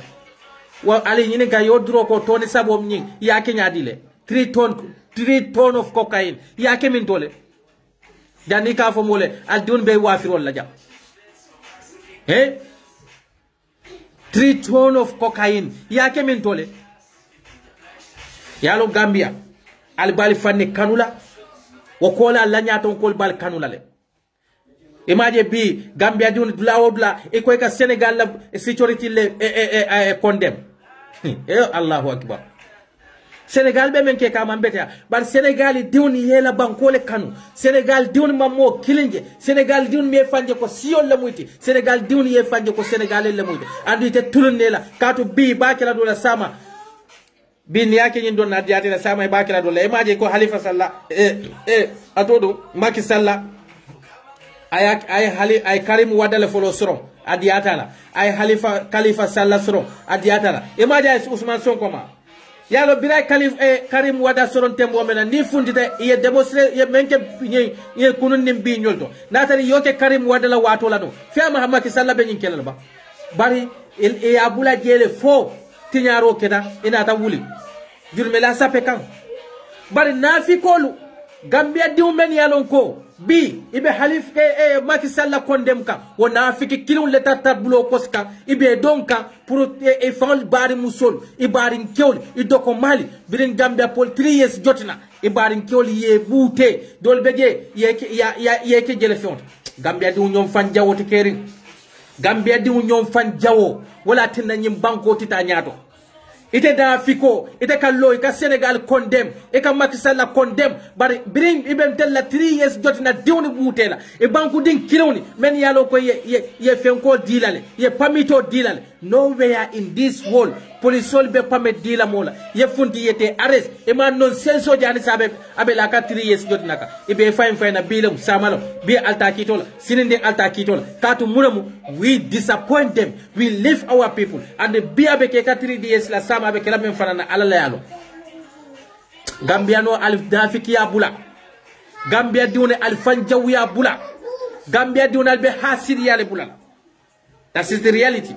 B: wa ali nyine ga yo drug ko toni sabom nyi ya kenya dile 3 ton of cocaine ya kemin tole jani ka fo mole al diun be wafirol la jam 3 ton of cocaine yake min tole yalo Gambia al bali fanni kanula wakola la nyaton kol bal kanula le imaje bi Gambia dun dula e ko ka Senegal la security le condemn Allahu akbar Senegal be men ke ka mambete bar Senegal diwni yela bankole kanu Senegal diwni mammo kilinje Senegal diwni me fanje ko siol la muyti Senegal diwni ye fanje ko Senegal le muyti andi te tulunela katu bi bakela do la sama bin yake nyin don adiyate la sama bakela do la e maje ko Halifa Sallah atodo Macky Sall ay Karim Wade le folo soron adiyata la ay Khalifa Sall soron adiyata la e maje Ousmane Sonko ma yalo biray Karim Wade soron tembo mena ni fundita ye démontrer ye menke ye kunun nim bi nyolto natari yoke Karim Wade la wato la no fiama Macky Sall be nyin kelal ba bari e abula jele fo tinyaro keda ina ta wuli jurme la sape kan bari nafi kolu Gambia diu men yalon ko bi ibe halif Macky Sall kondem ka wona fiki kilun le bulo koska ibe donka pour e fal bari musol ibarin kewli idoko mali birin Gambia pol 3 years jotina ibarin kewli ye bute dol beje ye ke jele font Gambia diu ñom fan jawo te kerin Gambia diu ñom fan jawo wala tinna ñim banko tita ñaato ite da fiko ite kallo ika Senegal condemn ika Macky Sall condemn bari bring ibem tella 3 years jotina diwni butela e banku din kiloni men yalo ko ye fenko dilale ye pamito dilale nowhere in this world police will be permit dila mola ye funti yete arrest e man non senso jani sabe abela ka 3 years jotina ka ibe fine na bilum samalo bi alta kitola sininde alta kitola katu munamu we disappoint them, we leave our people and the biabe ke ka 3 years la sama be kala men fanana alala yalo Gambia no alif dafiki ya bula Gambia diune alfanjawi ya bula Gambia diune albe hasiri ya le bula. That is the reality.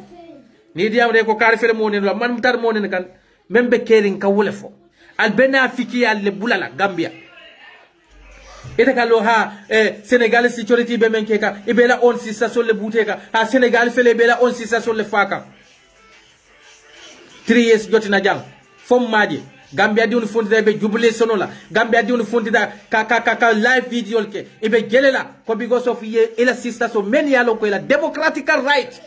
B: Ni diam re ko kar fere monen la man mutar monen kan membe kering ka wole fo albena fiki ya le bula la Gambia ita kalo ha Senegal security be men ke ka ibela on sisa sol le buteka ha Senegal fele bela on sisa sol le faka 3 years jotina jang fom maji Gambia diun fundida be jubilee sonola Gambia diun fundida ka live video ke ibe gelela ko because of ye ila sister so men yalo ko ila democratic right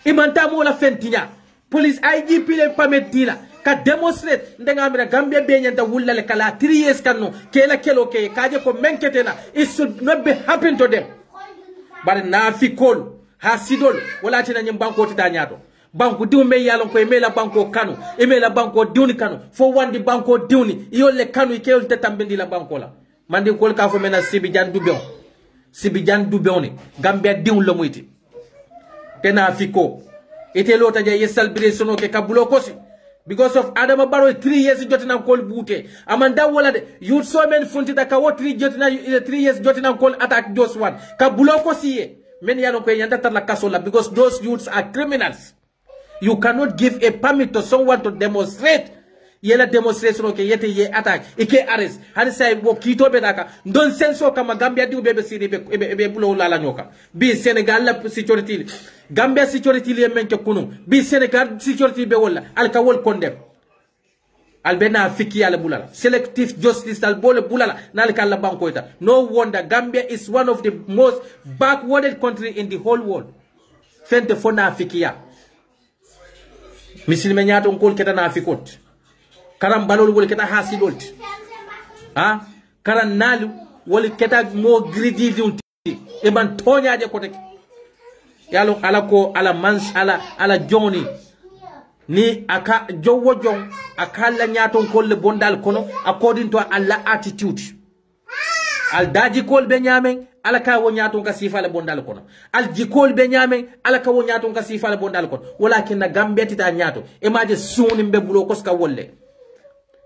B: imanta mo la fentinya police IGP le permit dila ka demonstrate ndenga amira Gambia be nyanta wullale kala 3 years kanno kela kelo ke kaje ko menketena it should not be happen to them bar na fi kol ha sidol wala tina nyim banko tita nyato banko diw me yalon ko emela banko kanu emela banko diwni kanu fo wandi banko diwni yolle kanu ikewol tetambindi la banko la mandi kol ka fo mena Sibijan Dubion ni Gambia diw lo muyti tena fiko ite lota je yesal bire sono ke kabulo kosi because of Adama Barrow 3 years jotina kol bute amanda wala de youth so men funti da ka wo 3 years jotina kol attack just one kabulo kosi ye men yalon ko yanda tar la kasola because those youths are criminals. You cannot give a permit to someone to demonstrate. Yela demonstration okay yete ye attack ike arrest hani say bo kito be daka don senso kama Gambia di bebe siri be bulo la nyoka bi Senegal la security Gambia security le men ke kunu bi Senegal security be wala al ka wol condemn al bena fiki ala bulala selective justice al bole bulala nal ka la bankoita. No wonder Gambia is one of the most backwarded country in the whole world. Fente fona fikia misilme nyaton kol keta nafikot karam balol wol keta hasidolt ha karan nalu wol keta mo gridi dunti e ban toñaaje ko tek yalo ala ko ala mans ala joni ni aka jowo jong akalla nyaton kolle bondal kono according to alla attitude al daji kol be nyamen ala ka wo nyaton ka sifala bondal kono al jikol be nyamen ala ka wo nyaton ka sifala bondal kono walakin na gambeti ta nyato e maje suni mbe bulo ko ska wolle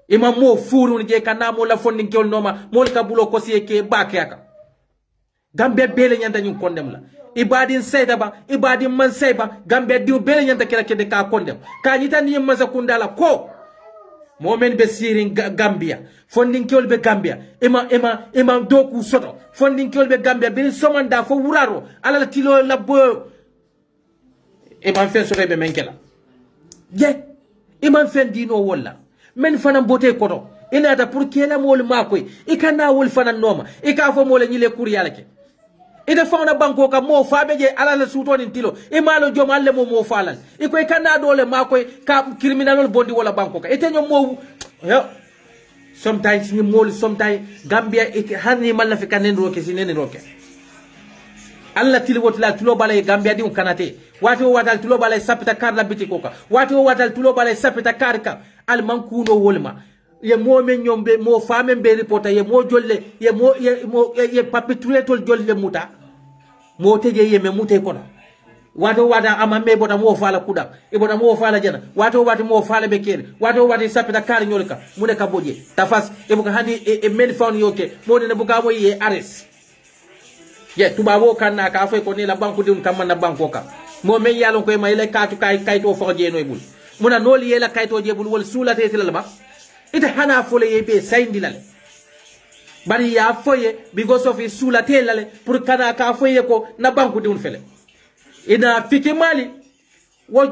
B: ima mo furu je kana mo la fondin kol noma mo ka bulo ko sie ke bakaka gambe bele nyanda nyun kondem la ibadin sayda ba ibadin man sayba gambe diu bele nyanda kala kede ka kondem ka nyita ni masa kundala ko momen be sirin Gambia fondin kol be Gambia ima doku soto fondin kol be Gambia be somanda fo wuraro ala la tilo la bo ima fen soto be menkela je ima fen dino wala men fana bote koto ina ta pour kela mol makoy ikana wol fana noma ikafo mol nyile kuriyala ke ida fauna banko ka mo fabe je ala la suto ni tilo e malo jom alle mo falal e koy kana dole makoy ka criminalol bondi wala banko ka ete nyom mo yo sometimes ni mol sometimes Gambia e hanni malla fi kanen roke sinene roke alla tilo wotla tilo balay Gambia di kanate wati o watal tilo balay sapita karla biti koka wati o watal tilo balay sapita karka al mankuno wolma ye mo men nyombe mo fame be reporter ye mo jolle ye papiture tol jolle muta mo teje ye me mute kono wato wada amambe bota mo fala kuda e bota mo fala jana wato wati mo fala be kere wato wati sapita kar nyolka mune ka boje tafas e buka hani e men fawn yoke mo ne buka mo ye ares ye tubabo kanna ka fay ko ni la banku dun kam na banko ka mo men yalon ko may le katu kay to fo je noy bul muna noli yela kay to je bul wol sulate tilal ba ite hana fole yebe sayndilale bari ya foye because of sula telale pour kana ka foye ko na banku diun fele ina fiki mali wo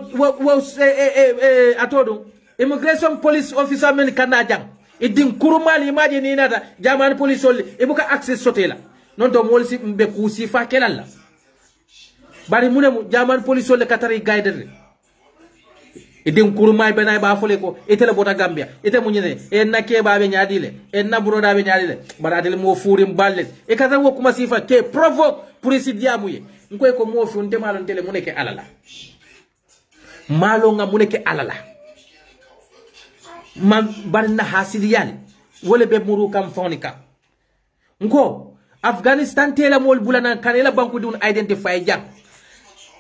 B: atodo immigration police officer men kana jang idin kurumali imaje ni nata jaman police olli ibuka access sotela non to mol si be kusi fa kelalla bari munemu jaman police olli katari guide idin kurumay benay ba fole ko etela bota Gambia ete munyene en nake ba be nyaadile en na broda be nyaadile baradele mo furim balle e kata wo kuma sifa ke provoke pour sidia muye ngoy ko mo fi onde malon tele muneke alala malo nga muneke alala man barna hasiliyani wole be muru kam fonika ngo Afghanistan tela mol bulana kanela banku dun identify jang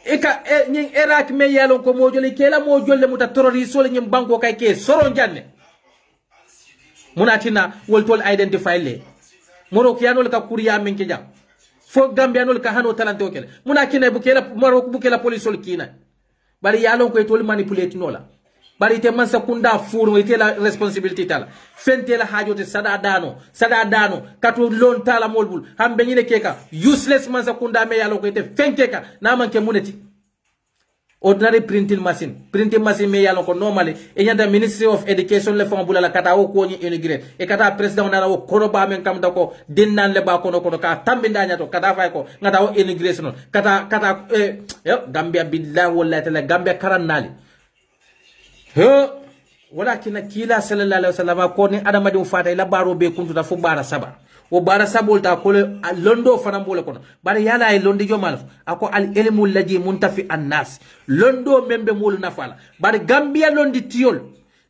B: eka nying Iraq me yalon ko mo jole kela mo jolle muta terroriste le nyim banko kay ke soron janne munatina wol tol identify le moro kianol ka kuriya men ke jam fo gambianol ka hano talante okele munakina bu kela moro bu kela police ol kina bari yalon ko tol manipulate nola bari te man sakunda furo ite la responsibility tala fente la hajote sada dano kato lon tala molbul hambe nyine keka useless man sakunda me yalon ko ite fenkeka na man ke muneti ordinary printing machine me yalon ko normally e nyanda Ministry of Education le fon bulala kata o ko ni integrate e kata president na o kono ba men kam dako dinnan le ba kono ka tambinda nyato kata fay ko ngata o integration kata Gambia billahi wallahi tala Gambia karannali walakin kila sallallahu alaihi wasallam ko ni adama di fata ila baro be kuntu da fu bara saba o bara sabol ta ko londo fana mbole kono bare yala ay londi jomal ako al ilmu allaji muntafi annas londo membe mul nafala bare Gambia londi tiol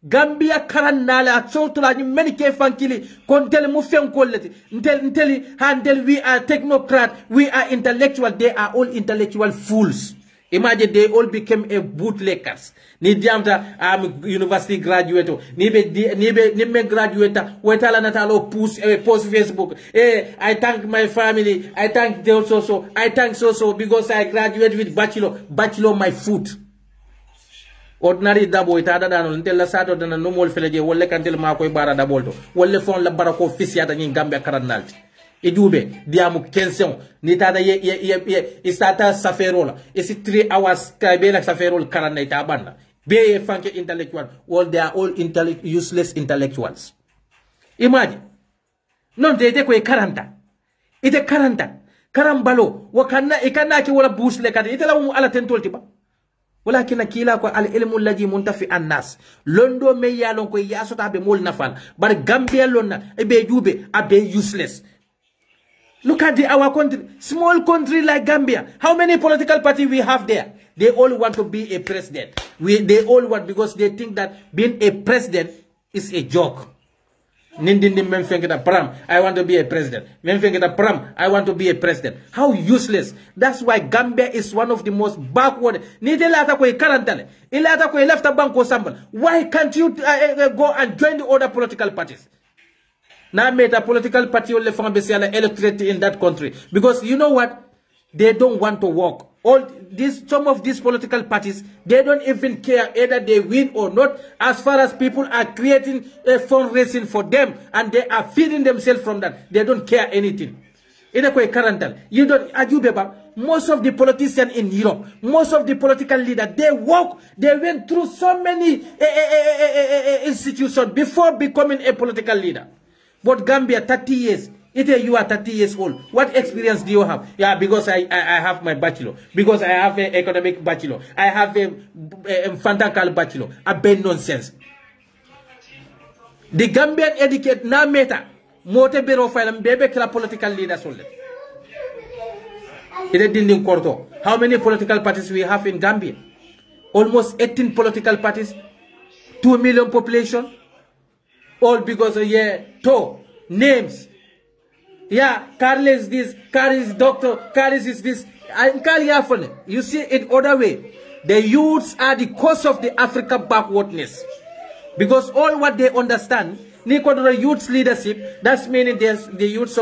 B: Gambia karannala atsotola ni meni ke fankili kontel mu fen kolleti nteli handel we are technocrat we are intellectual they are all intellectual fools. Imagine they all became a bootleggers. Ni diamta university graduate. Ni be graduate. Wetala natalo post Facebook. I thank my family. I thank them so. I thank so because I graduated with bachelor my foot. Ordinary dabo itada dano ntella sato dana no mol feleje wolle kantel ma koy bara dabolto wolle fon la barako fisiata ngi Gambia karanalti. Idube diamu kension ni tada ye isata saferola isi 3 hours kabela saferol karana ita banda be fanke intellectual all they are all useless intellectuals. Imagine non de ko e 40 ite 40 karambalo wakana ikana ki wala bush le kadi ite lawu ala tentolti ba ولكن كيلا كو العلم الذي منتفع الناس لوندو مي يالون كو ياسوتا be mol nafal bar Gambia lonna e be jube abe useless. Look at our country, small country like Gambia. How many political parties we have there? They all want to be a president. They all want, because they think that being a president is a joke. Nindindi memfengeta pram, I want to be a president. Memfengeta pram, I want to be a president. How useless. That's why Gambia is one of the most backward. Nidelata ko karantale. Ilata ko left banko sambal. Why can't you go and join the other political parties? Now made a political party only from electorate in that country. Because you know what? They don't want to work. Some of these political parties, they don't even care either they win or not, as far as people are creating a fundraising for them and they are feeding themselves from that. They don't care anything. You don't, most of the politicians in Europe, most of the political leaders, they went through so many institutions before becoming a political leader. But Gambia, 30 years. You are 30 years old. What experience do you have? Yeah, because I have my bachelor. Because I have an economic bachelor. I have a fantankal bachelor. A bad nonsense. The Gambian educate na meta. Mote biro file bebe kila political leaders only. It didn't quarto. How many political parties we have in Gambia? Almost 18 political parties. 2 million population. All because of names. Yeah, Carl is this, Carl is doctor, Carl is this. You see it other way. The youths are the cause of the Africa backwardness. Because all what they understand, the youth leadership, that's meaning the youth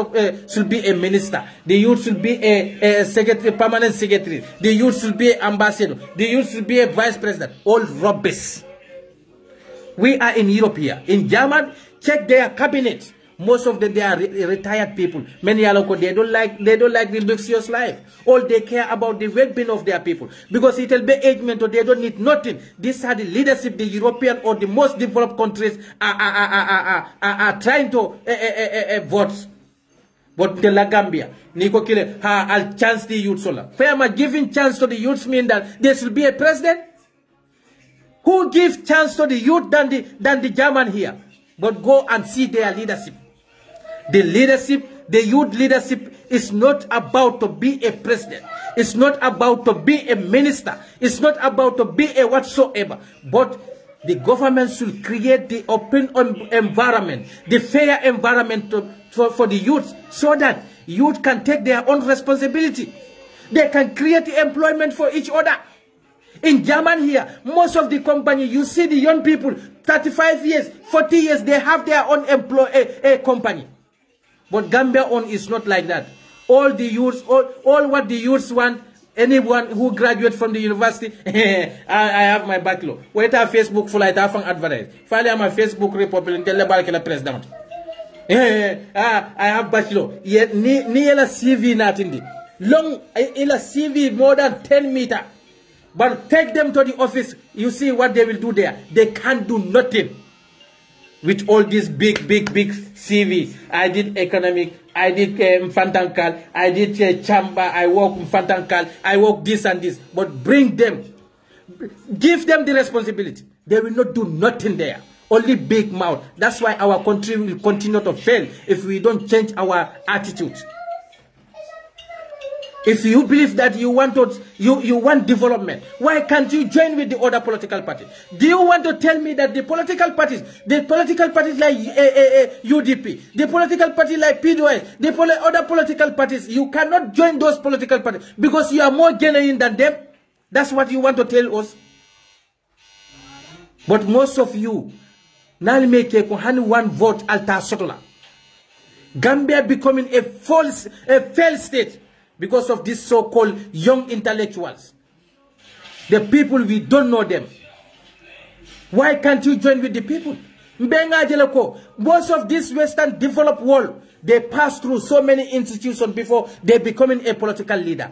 B: should be a minister. The youth should be a secretary, permanent secretary. The youth should be an ambassador. The youth should be a vice president. All rubbish. We are in Europe here. In Germany, check their cabinet. Most of them, they are retired people. Many are local. They don't like the luxurious life. All they care about the well-being of their people. Because it will be age mentor. They don't need nothing. These are the leadership, the European or the most developed countries are trying to vote. But the La Gambia, Nico Kile, I'll chance the youth solar. Fairma giving chance to the youths mean that there should be a president? Who gives chance to the youth than the German here? But go and see their leadership. The leadership, the youth leadership is not about to be a president. It's not about to be a minister. It's not about to be a whatsoever. But the government should create the open environment, the fair environment for the youth, so that youth can take their own responsibility. They can create employment for each other. In Germany here, most of the company, you see the young people, 35 years, 40 years, they have their own company. But Gambia own is not like that. All the youths, all what the youths want, anyone who graduates from the university, I have my bachelor. Wait a Facebook full, I have an advertise. Finally, my Facebook report, tell the president. I have bachelor. Yet, ni ela CV nothing. Long, ela CV more than 10 meters. But take them to the office, you see what they will do there. They can't do nothing. With all this big CV. I did economic, I did Fantankal, I did chamber, I work in Fantankal, I work this and this. But bring them, give them the responsibility. They will not do nothing there. Only big mouth. That's why our country will continue to fail if we don't change our attitude. If you believe that you want development, why can't you join with the other political parties? Do you want to tell me that the political parties like UDP, the political party like PDOS, the other political parties, you cannot join those political parties because you are more genuine than them? That's what you want to tell us? But most of you, one vote alta sotola. Gambia becoming a failed state. Because of these so-called young intellectuals. The people, we don't know them. Why can't you join with the people? Most of this Western developed world, they pass through so many institutions before they becoming a political leader.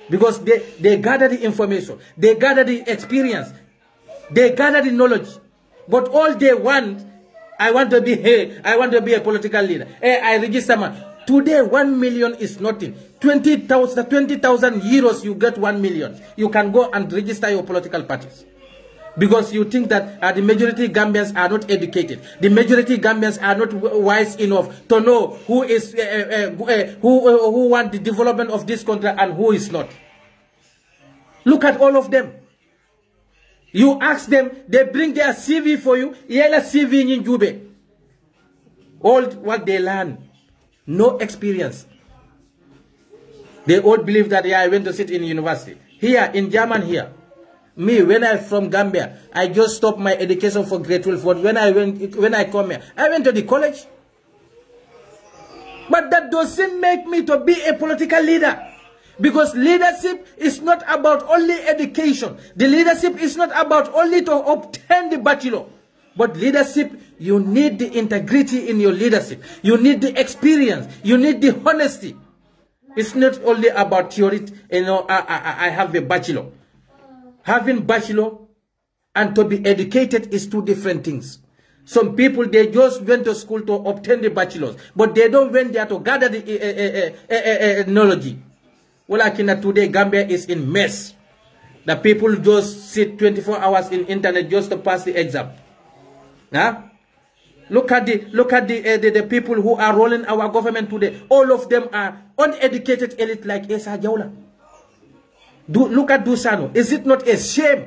B: Because they gather the information, they gather the experience, they gather the knowledge. But all they want, I want to be a political leader. I register man. Today, 1 million is nothing. 20,000 euros, you get 1 million. You can go and register your political parties. Because you think that the majority Gambians are not educated. The majority Gambians are not wise enough to know who is who want the development of this country and who is not. Look at all of them. You ask them, they bring their CV for you. Yela CV in Jube. All what they learn. No experience. They all believe that I went to sit in university. Here, in German here. Me, when I'm from Gambia, I just stopped my education for grade 12. But when I come here, I went to the college. But that doesn't make me to be a political leader. Because leadership is not about only education. The leadership is not about only to obtain the bachelor. But leadership, you need the integrity in your leadership. You need the experience. You need the honesty. It's not only about theory. You know, I have a bachelor. Having bachelor and to be educated is two different things. Some people, they just went to school to obtain the bachelors. But they don't went there to gather the knowledge. Well, I can today Gambia is in mess. The people just sit 24 hours in internet just to pass the exam. Huh? Look at the people who are rolling our government today. All of them are uneducated elite like Esa Jaula. Look at Dusano. Is it not a shame?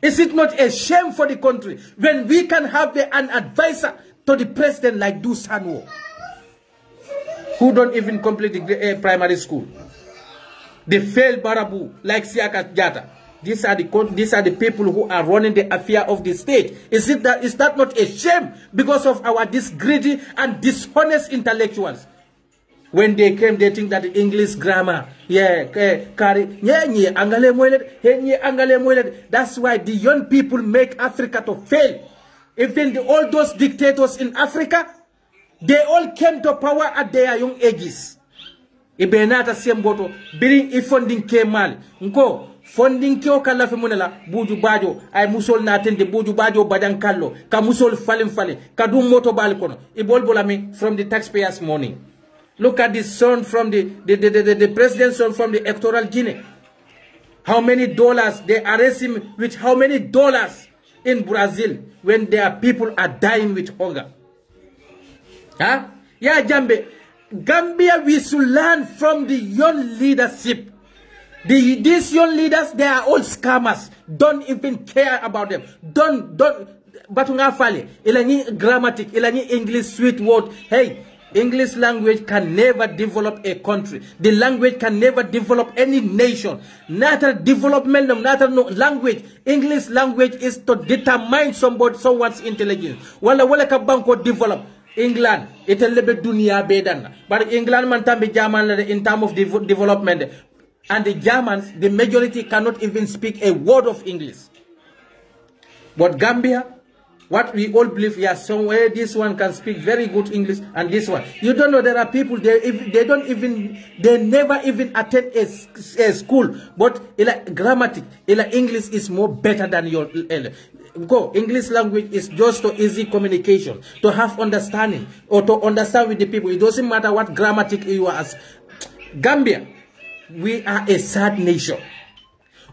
B: Is it not a shame for the country when we can have an advisor to the president like Dusano, who don't even complete the primary school? They failed Barabu like Siaka Jata. These are the people who are running the affair of the state. Is that not a shame because of our greedy and dishonest intellectuals? When they came, they think that the English grammar, that's why the young people make Africa to fail. Even all those dictators in Africa, they all came to power at their young ages. Ibenata semboto biring funding came mal nko funding kyo kala femunela buju bajo ay musol na tende buju bajo badang kallo ka musol falin ka dum moto balkono ibol bolami from the taxpayers' money. Look at the son from the president's son from the Equatorial Guinea. How many dollars they arrest him with? How many dollars in Brazil when their people are dying with hunger? Huh? Yeah, Jambe. Gambia, we should learn from the young leadership. These young leaders, they are all scammers. Don't even care about them. Don't. Batunga fale. Ilani grammatic. Ilani English sweet word. Hey, English language can never develop a country. The language can never develop any nation. Neither development, neither no language. English language is to determine someone's intelligence. Wala ka banko develop. England, it's a little bit dunia bedan. But England man tambi German in terms of development. And the Germans, the majority cannot even speak a word of English. But Gambia, what we all believe, yeah, somewhere this one can speak very good English and this one. You don't know there are people, they never even attend a school. But grammatic, English is more better than your... English language is just to easy communication, to have understanding, or to understand with the people. It doesn't matter what grammatic you are. Gambia, we are a sad nation.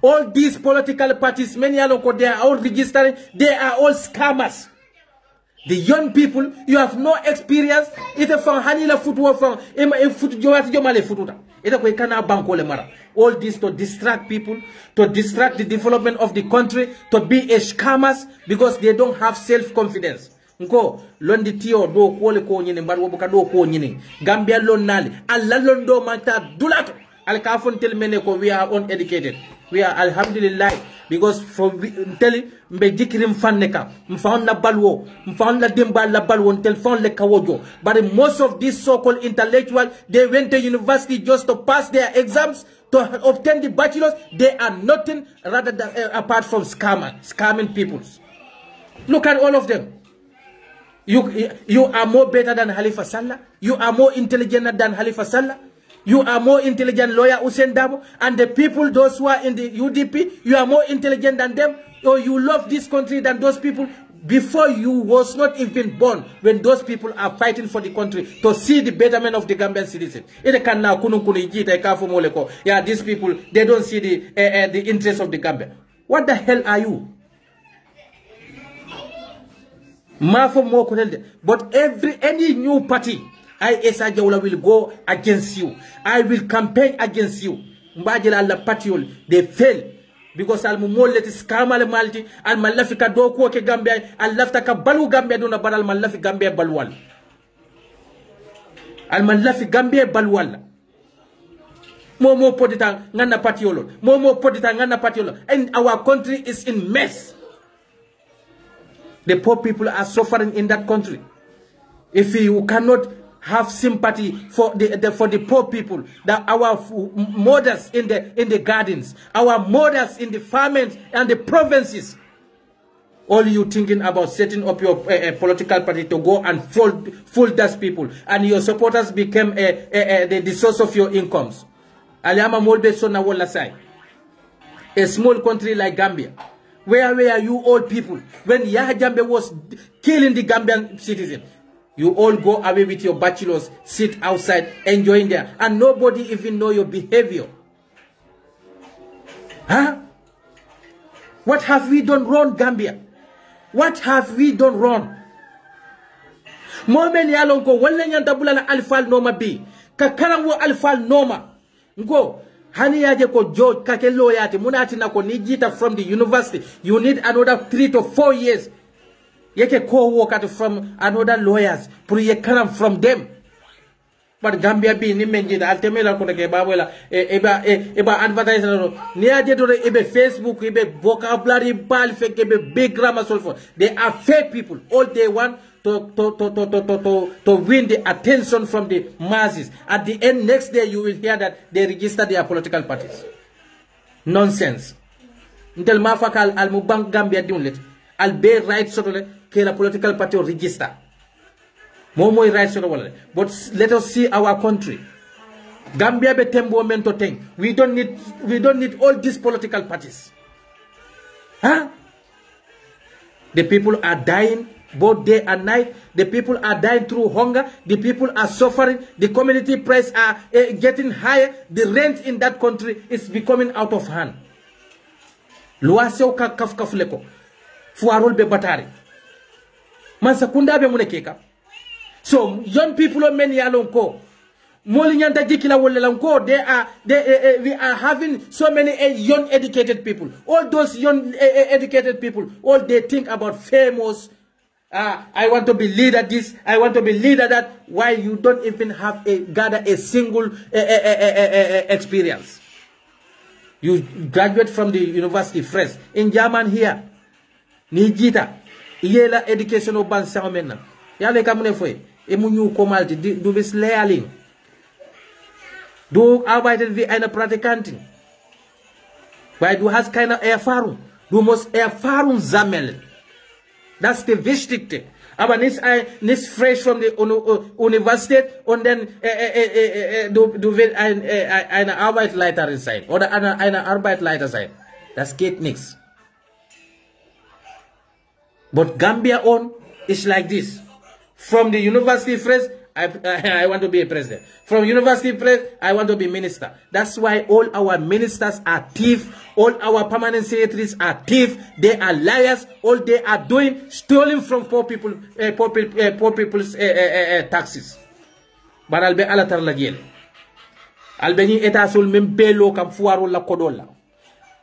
B: All these political parties, many are they are all registering, they are all scammers. The young people, you have no experience. It's from Hanila football from all this to distract people, to distract the development of the country, to be a scammers because they don't have self-confidence. Nko londi tio do kwole ko nyine mbar wobuka do ko nyine Gambia lon nali alla londo manta dulato al kafon tel mene ko we are uneducated. We are alhamdulillah because from teli mbe jikirim fanneka mfaon la balwo mfaon la demba la balwo tel fon le kawojo. But most of these so-called intellectuals, they went to university just to pass their exams to obtain the bachelors. They are nothing rather than apart from scamming people. Look at all of them. You are more better than Halifa Sallah. You are more intelligent than Halifa Sallah. You are more intelligent lawyer Hussein Dabo. And the people, those who are in the UDP, you are more intelligent than them. Or you love this country than those people. before you was not even born when those people are fighting for the country to see the betterment of the Gambian citizen. Yeah, these people, they don't see the interest of the Gambia. What the hell are you? But any new party, Essa Jawla will go against you. I will campaign against you. They fail. Because al mumolle ti scam al malti al malafika do ko ke Gambia al lafta ka balu Gambia do na baral malafi Gambia balwal al malafi Gambia balwal momo podita ngana patiolo momo podita ngana patiolo, and our country is in mess. The poor people are suffering in that country. If you cannot have sympathy for the poor people, that our mothers in the gardens, our mothers in the farmers and the provinces, all you thinking about setting up your political party to go and fool those people, and your supporters became the source of your incomes. A small country like Gambia, where were you all people when Yahya Jammeh was killing the Gambian citizen? You all go away with your bachelors, sit outside, enjoying there, and nobody even know your behavior. Huh? What have we done wrong, Gambia? What have we done wrong? Moment yalonko wala nyanda bulana alfal noma bi. Kakarango alfal noma. Ngo hani yaje ko George kakelo yati munati nako nijita from the university. You need another 3 to 4 years. Yeke co-work from another lawyers. Puri ye come from them. But Gambia be ni menjida altemela ko ke babwela eba advertising ni aje do ebe Facebook ebe vocabulary bal fake ebe big grammar solve. They are fake people. All they want to win the attention from the masses. At the end, next day you will hear that they register their political parties. Nonsense. Until mafakal al mubang Gambia dunlet al be right sotole ke la political party register. Momo right sotole. But let us see our country. Gambia be tembo mento thing. We don't need all these political parties. Huh? The people are dying both day and night. The people are dying through hunger. The people are suffering. The community price are getting higher. The rent in that country is becoming out of hand. Luaseo ka kaf leko. Fuarol be batari. Mansakunda be munekeka. So young people are many alonko. We are having so many young educated people. All those young educated people, all they think about famous. I want to be leader this, I want to be leader that. Why you don't even have gather a single experience? You graduate from the university first. In German here, Nijita, Yela educational ban samena. Yale kamune foi. Emunyu komalti du bis leerling. Du arbeiten wie eine Praktikantin. Weil du hast keine Erfahrung. Du musst Erfahrung sammeln. Das ist die Wichtigste. Aber nicht fresh from the Universität und dann du willst eine Arbeitsleiterin sein oder eine Arbeitsleiter sein. Das geht nichts. But Gambia on is like this. From the university first, I want to be a president. From university first, I want to be minister. That's why all our ministers are thieves. All our permanent secretaries are thieves. They are liars. All they are doing, stealing from poor people's taxes. But I'll be alatar lagiel. I'll be ni etasul membelo kam fuaro la kodola.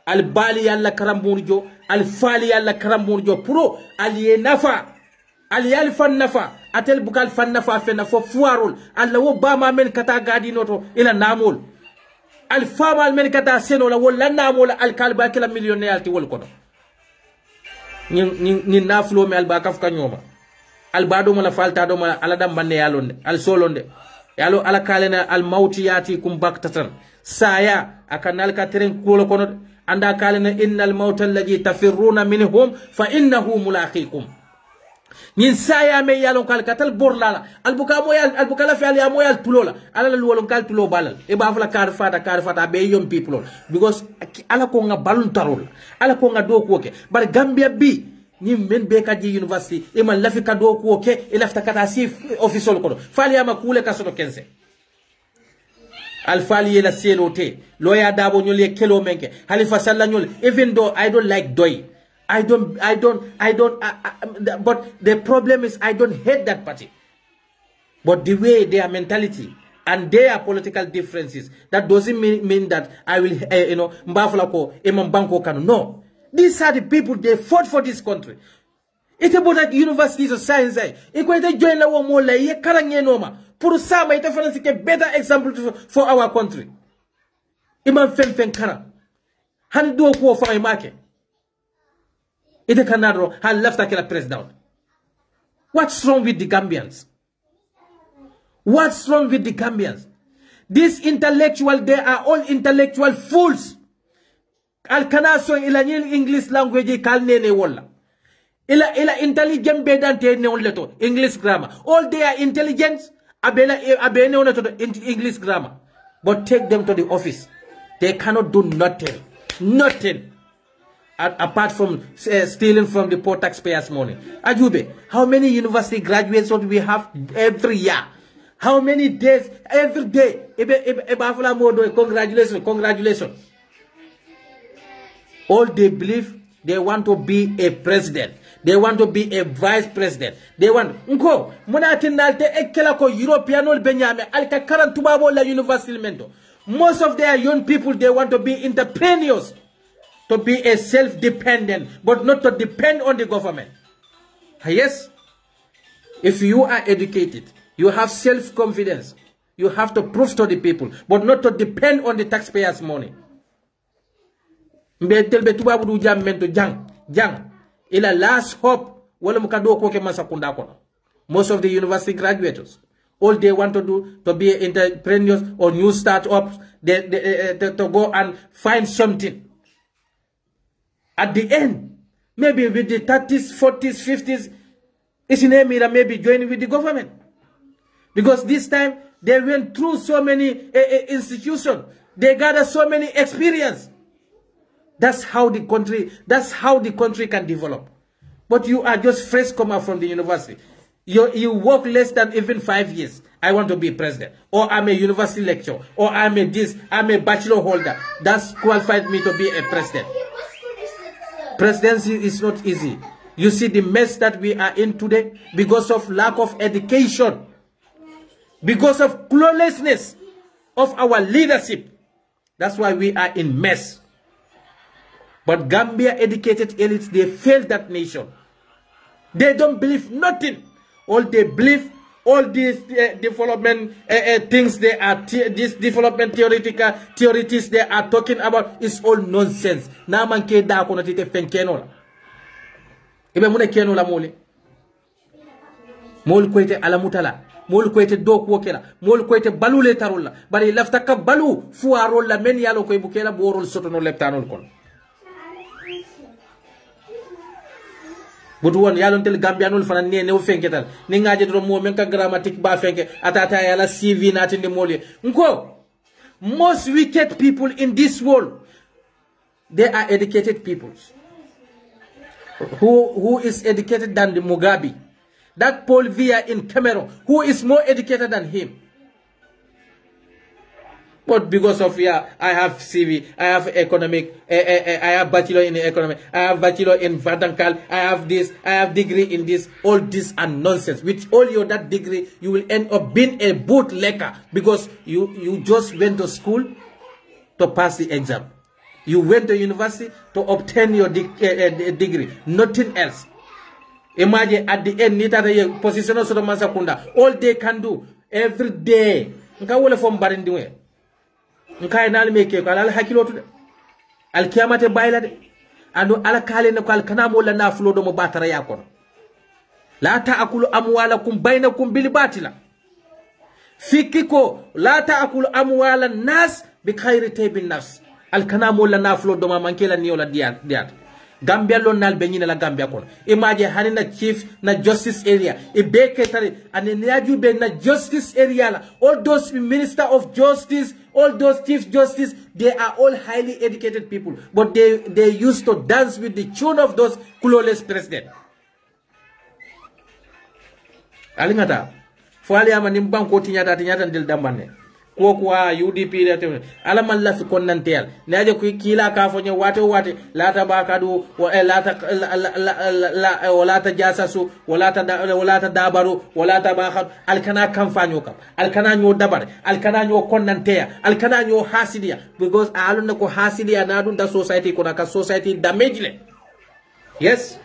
B: Al bali alla karamburjo. Al fali alla karamburjo. Pro aliye nafa. Aliyal fan nafa. Atel bukal fan nafa fena fo fuarol. Alla wo bama men kata gadi noto ila namol. Al fama al men kata seno la wala namol al kalba kila millionaire alti wol kono. Ni naflo me al bakaf kanyoma. Al bado mala falta do mala ala dam bande yalonde al solonde. Yalo ala kalena al mautiyati kum baktatan. Saya akanal kateren kulo kono anda kalena innal mautal ladhi tafirruna minhum fa innahu mulaqikum. Nin saya me yalon kal katal borlala albuka moyal albukala fi ali moyal tulola ala la wolon kal tulo balal e ba fala kar fata be young people because ala ko nga balun tarol ala ko nga do ko ke bar Gambia bi ni men be ka ji university e man lafi ka do ko ke e lafta kata si official ko fali ama kule ka soto kense al fali la selote loya dabo nyol ye kelo menke halifa salla nyol. Even though I don't like Doi, I don't but the problem is I don't hate that party, but the way their mentality and their political differences, that doesn't mean that I will mbafula ko imam banko kanu. No, these are the people, they fought for this country. It's about that universities of science. It join la wo la ye karanye noma pour ça ma ite France ke better example for our country. Imam fen kara han do ko fa make ite kanaro han left akela president. What's wrong with the Gambians? What's wrong with the Gambians? These intellectuals, they are all intellectual fools. Al-Kanaso ila English language kalnene wala. Ila intelligent bedante ne onleto English grammar. All they are intelligence abene oneto English grammar. But take them to the office. They cannot do nothing. Nothing. Apart from stealing from the poor taxpayers' money. Ajube, how many university graduates do we have every year? How many days? Every day. Congratulations, congratulations. All they believe, they want to be a president. They want to be a vice president. They want nko muna tinalte ekela ko European ol benyame alka karantubabo la university mento. Most of their young people, they want to be entrepreneurs, to be a self-dependent, but not to depend on the government. Yes, if you are educated, you have self-confidence, you have to prove to the people, but not to depend on the taxpayers' money. Ila last hope, most of the university graduates, all they want to do to be entrepreneurs or new startups, to go and find something. At the end, maybe with the 30s, 40s, 50s, it's in Emira maybe joining with the government. Because this time, they went through so many institutions. They gathered so many experience. That's how the country can develop. But you are just fresh come out from the university. You work less than even 5 years. I want to be president. Or I'm a university lecturer. Or I'm a bachelor holder. That's qualified me to be a president. Presidency is not easy. You see the mess that we are in today because of lack of education. Because of cluelessness of our leadership. That's why we are in mess. But Gambia educated elites, they failed that nation. They don't believe nothing. All they believe, all these development things they are, this development theorities they are talking about is all nonsense. Na manke da ko natite fenkeno la. Ibe mune keno la mole. Mol ko ite alamutala. Mol ko ite do ko kela. Mol ko ite balule tarolla. Bari lafta ka balu fuarol la men yalo ko ibukela borol sotono leptanol kon. But one yalon tel Gambianul fana ne fenketal ni ngaje do mo men ka grammatic ba fenke atata yala CV natinde moli nko. Most wicked people in this world, they are educated people. Who is educated than the Mugabe? That Paul Biya in Cameroon, who is more educated than him? But because of I have CV, I have economic, I have bachelor in economic, I have bachelor in Vadankal, I have this, I have degree in this. All this are nonsense. With all your that degree, you will end up being a bootlegger because you just went to school to pass the exam. You went to university to obtain your degree, nothing else. Imagine at the end, nita position of Sakunda. All they can do every day. Nka from Barindiwe. Nka enal meke ko al hakilo to al kiyamate bayla de ando ala kale ne ko al kanamo la na fulo do mo batara yakon la taakulu amwalakum bainakum bil batila fikiko la taakulu amwala nas bi khairi taybin nafs al kanamo la na fulo do ma mankela ni yola diat Gambia lon nal be nyina la Gambia kon imagine hanina chief na justice area e be ketare ane nyaju be na justice area la all those minister of justice, all those chief justice, they are all highly educated people, but they used to dance with the tune of those clueless president. Alingata fali ama nimbanko tinyata ndil dambane ko kwa UDP rete ala man la fi konnantel naaje ko kila ka fo wate lata bakadu wa lata jasasu wala dabaru wala tabakhat alkana kamfanyo kam alkana nyo dabar alkana nyo konnanteya alkana nyo hasidiya, because alun ko hasidiya na dun da society ko ka society damage le. Yes,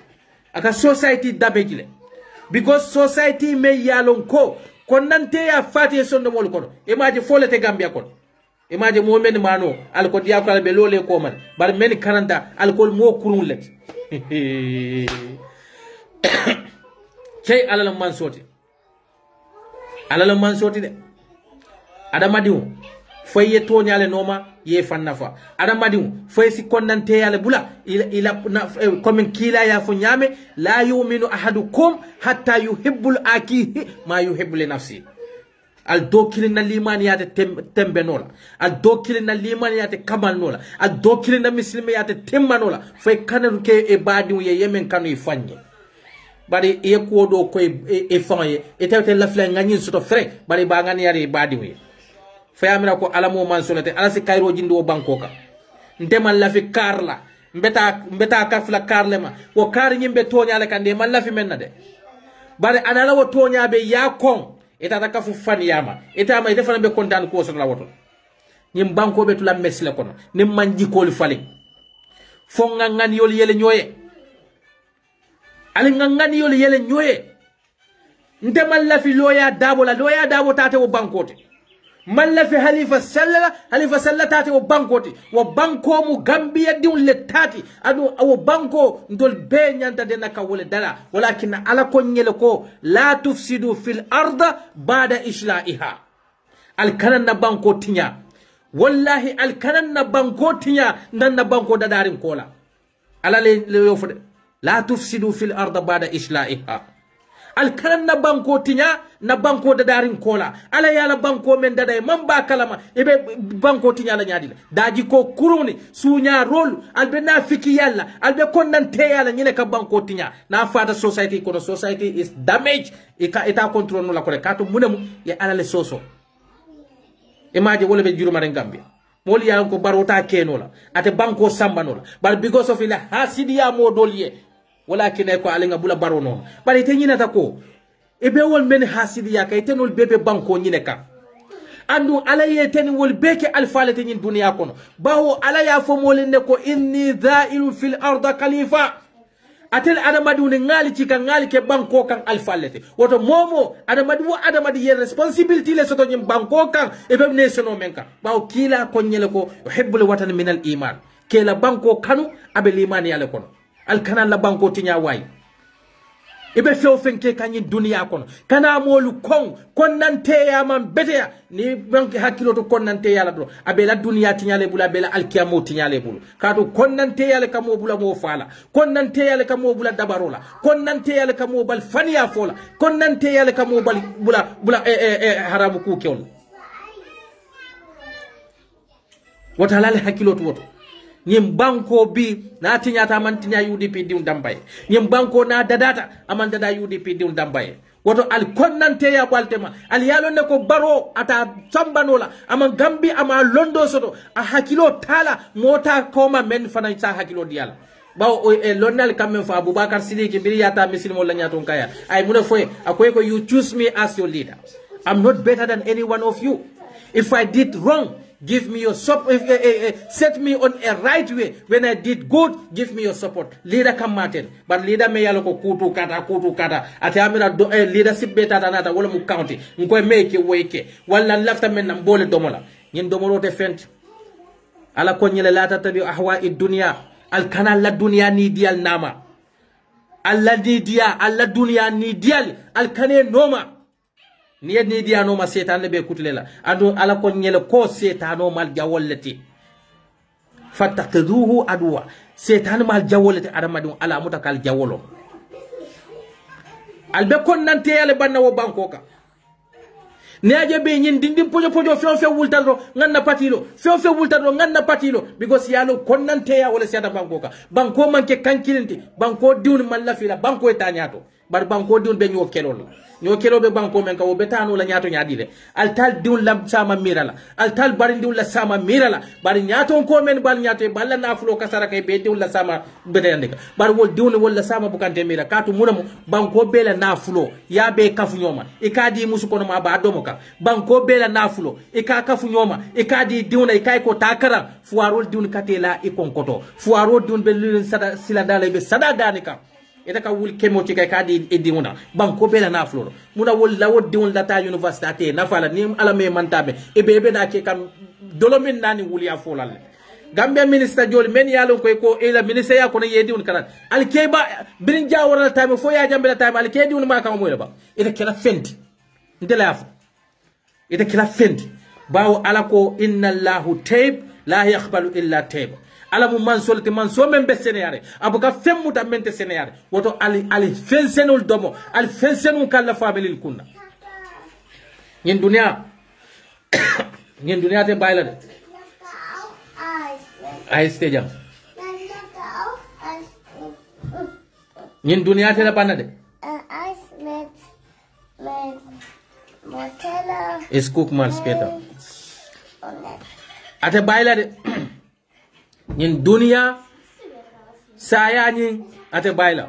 B: aka society damage le, because society me yalon ko konnante ya fati sonno mol kono imaji folete Gambia kon imaji mo men mano alko diya ko be lole ko man bar men karanta alkol mo kurun let kay alal man soti de adama diu faye to nyale noma ye fannafa adama diu faye si konnante yale bula ila comme kila ya fo nyame la yu'minu ahadukum hatta yuhibbul akihi ma yuhibbu li nafsi. Al dokilin na limani yate tembe nola, al dokilin na limani yate kamal nola, al dokilin na muslimi yate temma nola faye kanu ke e badi ye yemen kanu ifanye bari e ko do ko e fanye e tawte lafla ngani soto frek bari ba ngani yare badi we fayamira ko alamo man solete ala si kayro jindi wo bankoka ndemal la fi karla mbeta kafla karlema wo kar nyimbe toñale kande man la fi menna de bare anala wo toñabe ya kon eta takafu fan yama eta ma defana be kontan ko so la woto nyim banko be tula mesle kono nim manji ko fali fo ngan yol yele nyoye ali ngan yol yele nyoye ndemal la fi loya dabo tate wo bankote man la fi halifa salla tati wo bankoti wo banko mu Gambia diun le tati adu wo banko ndol be nyanta de naka wole dala walakin ala ko nyele ko la tufsidu fil arda ba'da isla'iha al kanan na banko tinya wallahi al kanan na banko tinya nan na banko da darin kola ala le yofude la tufsidu fil arda ba'da isla'iha al kanan na banko tinya na banko da darin kola ala yala banko men dada man ba kalama ibe banko tinya la nyadila daji ko kuruni sunya rolu albe na fiki yalla albe konnante yalla nyine ka banko tinya na fata society kono society is damaged ita control no la ko kato munemu ya ala le soso imaje wala be juru maren Gambia moli ya ko barota kenola ate banko sambanola but because of ila hasidiya modoliye walakin ko alinga bula baro non bari te nyina tako ebe wol men hasidiya kay tenol bebe banko nyine ka andu ala ye ten wol beke alfalete nyin duniya kono bawo ala ya fo mol ne ko inni dha'ilu fil arda khalifa atel adamadu ne ngali ci kan ngali ke banko kan alfalete woto momo adamadi ye responsibility le soto nyim banko kan ebe ne sono men kan bawo kila ko nyele ko yuhibbul watan min al iman kela banko kanu abe liman yale kono alkana la banko tinya way ibe few fenke kanyi dunia kono kana molu konnante ya man beteya ni banki hakilo to konnante ya la do abela dunia tinya le bula bela alkiyamo tinya le bulu kadu konnante ya le kamo bula mo fala konnante ya le kamo bula dabarola konnante ya le kamo bal faniya fola konnante ya le kamo bal bula haramu ku kewol wata lale hakilo to woto nyim banko bi na tinyata man tinya UDP diun dambay nyim banko na dadata aman dada UDP diun dambay woto al konnante ya baltema al yalo ne ko baro ata sambanola aman Gambi ama londo soto a hakilo tala mota koma men fana sa hakilo diala bawo lonnal kamen fa Abubakar Sidiki biri yata misilmo la nyaton kaya ay muna foye akoy ko you choose me as your leader. I'm not better than any one of you. If I did wrong, give me your support. Set me on a right way. When I did good, give me your support. Leader come maten, but leader me yalo ko kutu kata. Ate amira leadership beta tanata wala mu county. Nko make weke. Wala lafta men mbole domola. Nyin domolo te fent. Ala ko nyele lata tabi ahwa dunya. Al kanal la dunya ni dial nama. Alla ni dia, alla dunya ni dial. Al kane noma. Niye ni dia no ma setan be kutlela adu ala ko nyele ko setano mal jawolati fataqiduhu adwa setan mal jawolati adamadu ala mutakal jawolo albe kon nante yale banna wo banko ka ne aje be nyin dindim pojo fe wultado nganna patilo fe wultado nganna patilo because yalo konnante ya wala siata banko ka banko manke kankilinti banko diun malla fila banko eta nyato bar banko diun be nyo kelol nyo kelo be banko men ka wo betano la nyato nyaadile altal diun lam sama mirala altal bar diun la sama mirala bar nyato ko men bal nyato balla na fulo kasara kay be diun la sama bedende bar wol diun wala sama bukante mira katu munamo banko be la na fulo ya be kafu nyoma ikadi musu kono ma ba domo ka banko be la na fulo ika kafu nyoma ikadi diun ikay ko takara fuarol diun katela ikonkoto fuarol diun be lulin sada silandala be sada danika ita ka wul kemoti kay kadi ediuna banko bela na floro muna wol lawo diun data university na fala ni ala me mantabe e bebe da ke kam dolomin nani wul ya folal Gambia minister joli men yalo ko ila minister ya ko ne yedi un karan al keba birin jawara time fo ya jambe time al kedi un ma kam moy ba ita kala fenti ndela yafu ita kala fenti bawo ala ko inna Allahu tayyib la yaqbalu illa tayyib ala mu mansolti manso men be seneyare abuka femmuta mente seneyare woto ali fensenul domo ali fensenul kala fabilil kunna nyen dunia te bayla de ay stejam nyen dunia te la banna de es cook mal speta ate bayla de nyin dunia saya nyi ate bayla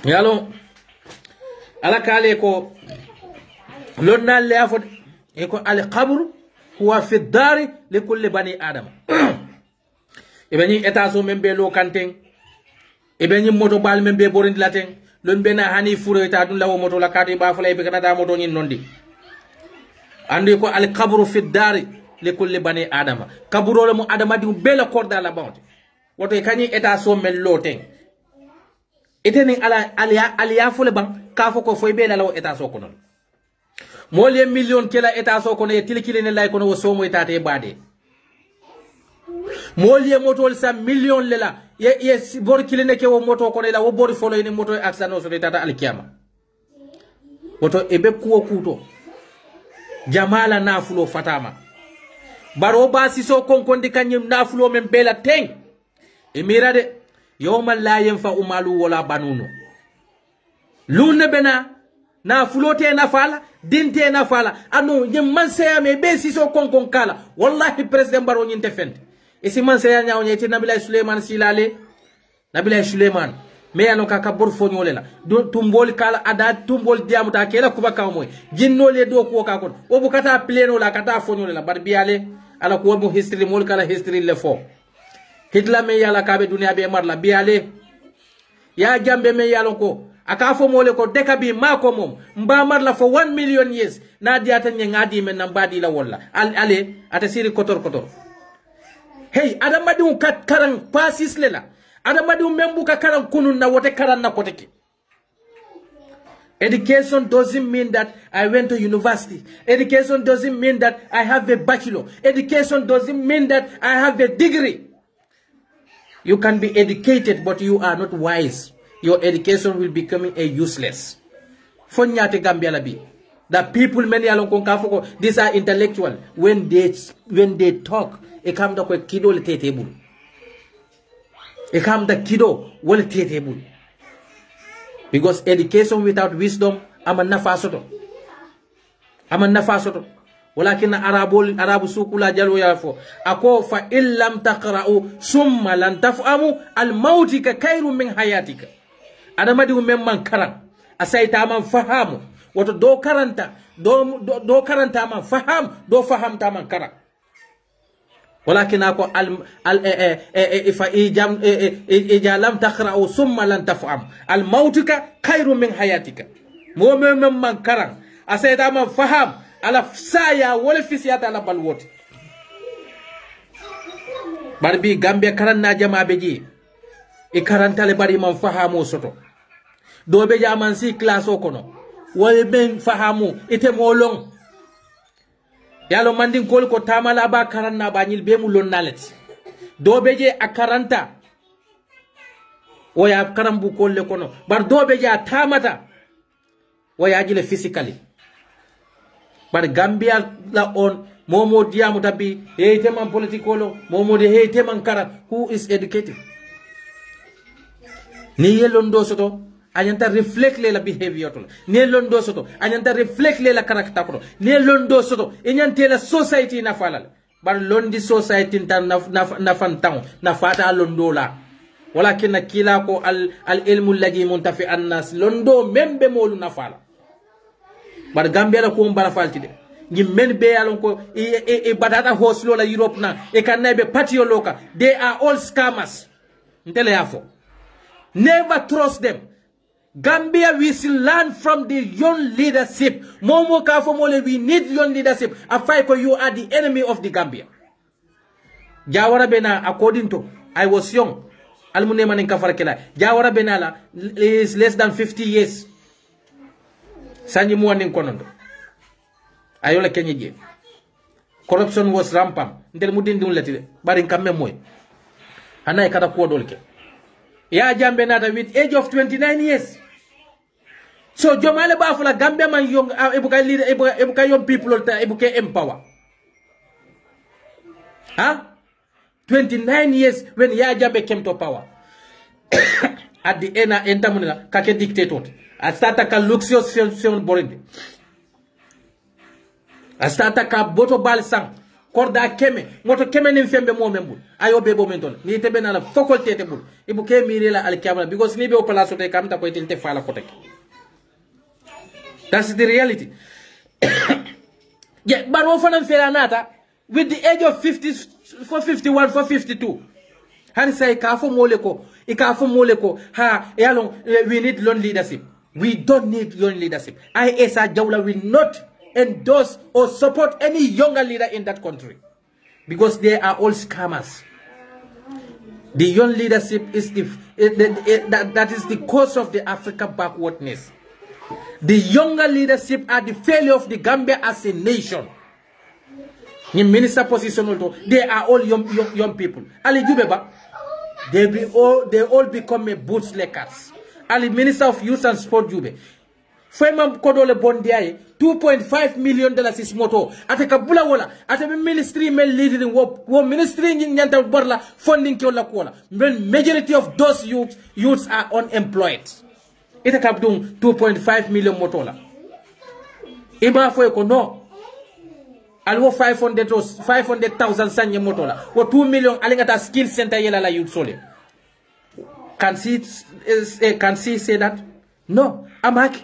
B: yalo ala kale ko lonna le afod e ko al qabr huwa fi dari li kulli bani adam e bani eta so membe lo kanten e bani moto bal membe borindi laten lon bena hani furo eta dun lawo moto la kati ba fulay be kanata moto nyin nondi andi ko al qabr fi dari likulli bani adama kaburo mu adama di bela korda la bawte woto e kany eta so mel loten eteni aliya fole bang ka fo ko foy bela law eta so ko non mole million kela eta so ko ne tilikile ne lay ko no so mo eta te bade mole motol sa million lela ye bor kiline ke wo moto ko ne la wo bor folo ni moto aksano so eta al kiyama woto e be kuwo kuto jamala na fulo fatama baro basi so konkondi kanyim nafulo men bela teng emira de yawma la yanfa umalu wala banuno lunne bena nafulo te nafala dinte nafala anu nyim manseya me be si so konkon kala wallahi president baro nyinte fente isi manseya nyaaw nyeti nabila Suleiman silale nabila Suleiman me yano kaka bor foñole la do tumbol kala ada tumbol diamuta kela kuba kamoy jinnole do ko ka kon o bu kata pleno la kata foñole la bar biale ala ko mo history mol kala history le fo hitla me yala kabe dunia be marla biale ya jambe me yalon ko aka fo mole ko deka bi mako mom mba marla fo 1 million years na diata nye ngadi men nambadi la walla ale ata siri kotor hey adama dum kat karang pasis lela adama dum membu ka karang kunun na wote karan na koteki. Education doesn't mean that I went to university. Education doesn't mean that I have a bachelor. Education doesn't mean that I have a degree. You can be educated, but you are not wise. Your education will become useless. Fonyate Gambia labi. The people many along konkafoko, these are intellectual. When they talk, it come to kido le table. It come the kido wole table. Because education without wisdom, aman nafasoto. Aman nafasoto. Walakin arabu sukula jalu yafo. Ako fa illam taqra'u summa lan taf'amu al mautika kairu min hayatika. Adamadi umemman karang. Asaita aman fahamu. Wato do karanta man faham, do faham ta man karang. ولكن أكو إذا لم تقرأ ثم لن تفهم الموتك خير من حياتك مؤمن من كرم أسيدا من فهم على فسايا ولا فسيات على بالوت بربي غامبيا كرن ناجما بيجي إكرن تالي بري من فهمو سوتو دو بيجا من سي كلاسو كنو ولا بين فهمو إتمولون yalo mandin kol ko tamala ba karanna ba nyil be mu lon nalati do beje akaranta o ya karambu kolle kono bar do beje tamata wayajile physically but Gambia la on momo diamu tabi heyte man politikolo momo de heyte man kara who is educated ni yelondo soto anyanta reflect le la behavior to ni yelondo soto anyanta reflect le la character ko ni yelondo soto enyante la society na falal bar londi society tan na fantan na fata londo la walakin kila ko al ilmu alladhi muntafi annas londo membe molu na fala bar Gambia la ko mbara falti de ngi men be yalon ko e badata hoslo la Europe na e kanebe patio loka they are all scammers ntele yafo never trust them. Gambia, we still learn from the young leadership. Momo Kafomole, we need young leadership. Afaiko, you are the enemy of the Gambia. Jawara Bena, according to, I was young. Almunema Nkafarakela. Jawara Benala is less than 50 years. Sanjimu Konondo. Ayola Kenyaji. Corruption was rampant. Ntel mudin dun letile. Barin kamme moy. Anai kata kuwa dolke. Ya Jambe Nata with age of 29 years. So Jomale Bafula Gambia man young ebuka leader ebuka young people ebuka empower. Huh? 29 years when Ya Jambe came to power. At the end entamunila kake dictator. Astata ka luxuous sion borinde. Astata ka boto balsang. Korda keme moto keme ni fembe mo membul ayo bebo mentol ni tebe na la faculté te bul ibu ke mire la al kamera because ni be o place te kam ta ko te fala ko tek. That's the reality. Yeah, but no fanan fela nata with the age of 50 for 51 for 52 han say ka fo mole ko e ka fo mole ko ha yalon we need young leadership. We don't need young leadership. Esa Jawla will not endorse or support any younger leader in that country because they are all scammers. The young leadership is that is the cause of the African backwardness. The younger leadership are the failure of the Gambia as a nation. In minister position also, they are all young people. Ali Jubeba, they all become a bootleggers. Ali Minister of Youth and Sport Jube. Fema kodole bondiaye $2.5 million is moto ate kabula wala ate ministry men leading wo ministry nyanta borla funding ko la kola majority of those youths are unemployed ite kabdum 2.5 million moto la iba fo ko no alwo 500,000 sanye moto la wo 2 million alingata skill center yela la youth sole can she say that no amake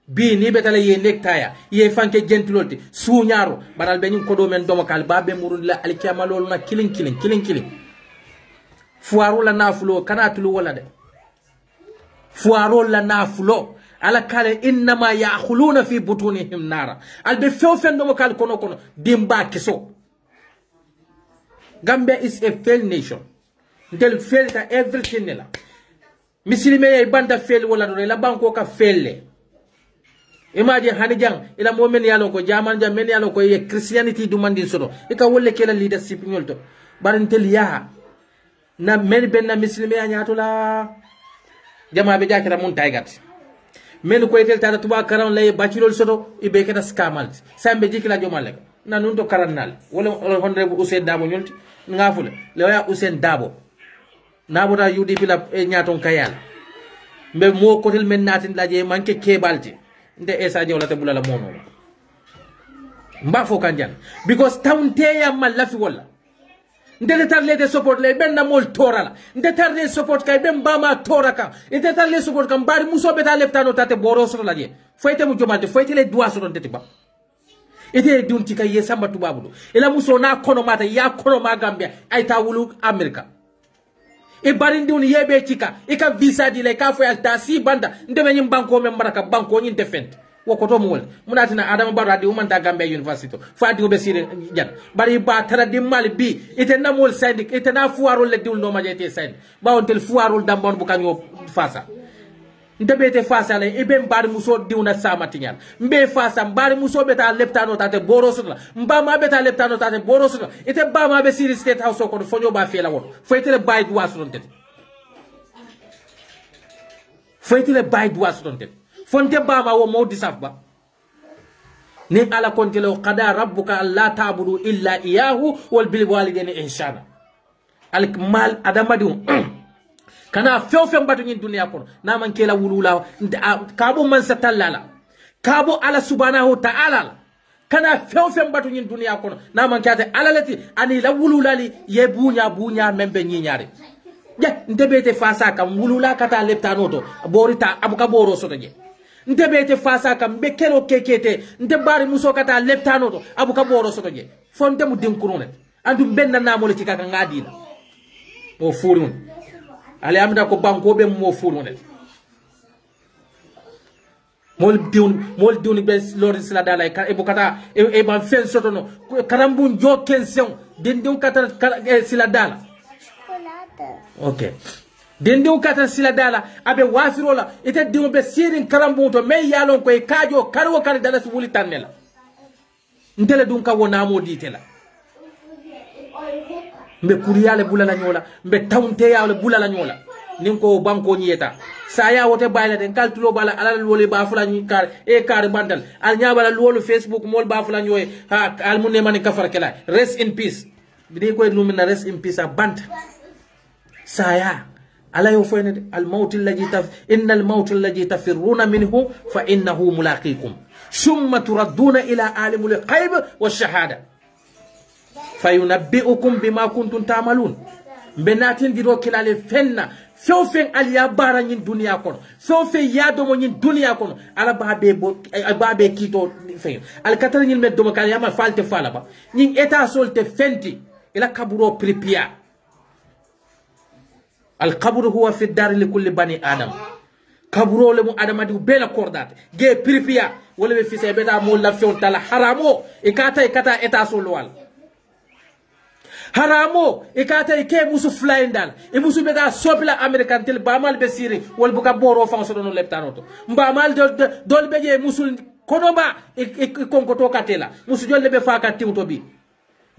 B: bi ni betale ye nektaya ye fanke gentulolti suñaro baral be ñin ko do men domo kal babbe murul la alkiyama lolu na kilin fuaro la nafulo kana tulu wala de fuaro la nafulo ala kale inma ya'khuluna fi butunihim nara albe few domo kal kono dimba keso. Gambia is a failed nation. They'll fail at everything nela. Misilime banda fail wala do la banko ka fail. Imagine hanijang ila momen yalo ko jaman jam men yalo ko ye Christianity du mandin sodo. Ika wolle kela leadership nyolto. Barantel ya na men ben na misilime nyato la jama be jakira mun taygat. Men ko etel tara tuba karan lay bachelor sodo ibe keta scamal. Sambe jikila jomal na nun to karannal wala honorable Ousainou Dabo nyolti ngafule lewa Ousainou Dabo nabota UDP la nyaton kayal mbe mo kotel men natin laje manke kebalti nde Essa Jawla te bulala mono mba fo kanjan because tawnte ya malafi wala nde tarle de support le ben na mol torala nde tarle support kay ben bama toraka nde tarle support kam bari muso beta leptano tate boroso laje foyte mu jomalde foyte le doa so don tetiba ite dunti kay ye samba tubabudo ila muso na kono mata ya kono ma Gambia ay tawulu America e barindi un yebe chika e ka visa di le ka fo alta si banda ndeme nyim banko men baraka banko nyin defend wokoto mol munatina Adama Barrow di umanta Gambia University fo adi go be sire jan bari ba tara di mal bi ite namol syndic ite na fuarol le diul no majete synd ba on tel fuarol dambon bu kanyo fasa ndebete fasa le ibe mbari muso diuna sama tinyal mbe fasa mbari muso beta leptano tate borosula mbama beta leptano tate borosula ite bama be siri state house ko fonyo ba fela won foytele bay du wasu non tete foytile bay duwa sotonte fonte bama wo mawdi safba ni ala kontelo qada rabbuka alla ta'budu illa iyyahu wal bil walidayni ihsana al mal adamadu kana few batu nyin dunya kono na man kela wulula kabo man satallala kabo ala subhanahu ta'ala kana few batu nyin dunya kono na man kate ala lati ani la wululali ye bunya membe nyinyare je ndebete fasa kam wulula kata leptanoto borita abuka boro soto je ndebete fasa kam be kelo kekete ndebari muso kata leptanoto abuka boro soto je fonde mu dinkurune andu benna namole ci kaka ngadina mo furun ale amda ko banko be mo furun mol diun be lori sila dala e bukata e ban fen soto no karambun jo kensen dindun kata sila dala okay dindun kata sila dala abe wafirola ite diun be sirin karambun to me yalon ko e kajo karwo kar dala su wuli tanela ndele dun ka wona mo ditela mbe kuriyale bulala nyola mbe tawnte yawle bulala nyola ninko banko nyeta saya wote bayla den kaltulo bala alal wole ba fula nyi kar e kar bandal al nyabala lolu facebook mol ba fula nyoy ha al munne man kafar kala rest in peace bidi ko lumina rest in peace a bant saya ala yo foyne al maut alladhi innal maut alladhi tafirruna minhu fa innahu mulaqikum summa turadduna ila alimul ghaib wash shahada fayunabbi'ukum bima kuntum ta'malun benatin diro kilale fenna fewfen aliya bara nyin dunya kono fewfe yado mo nyin dunya kono ala babe kito fe al katar nyin med do kala yama falte fala ba nyin eta solte fenti ila kaburo pripia al qabr huwa fi dar li kulli bani adam kaburo le mu adama di bela kordate ge pripia wala be fise beta mo la few tala haramo e kata eta solo wal haramo ikata ike musu flyndal e musu bega sopla american tel bamal be siri wol buka boro fa so don leptanoto mbamal dol beje musul konoba e konkoto katela musu jolle be fa ka tiwto bi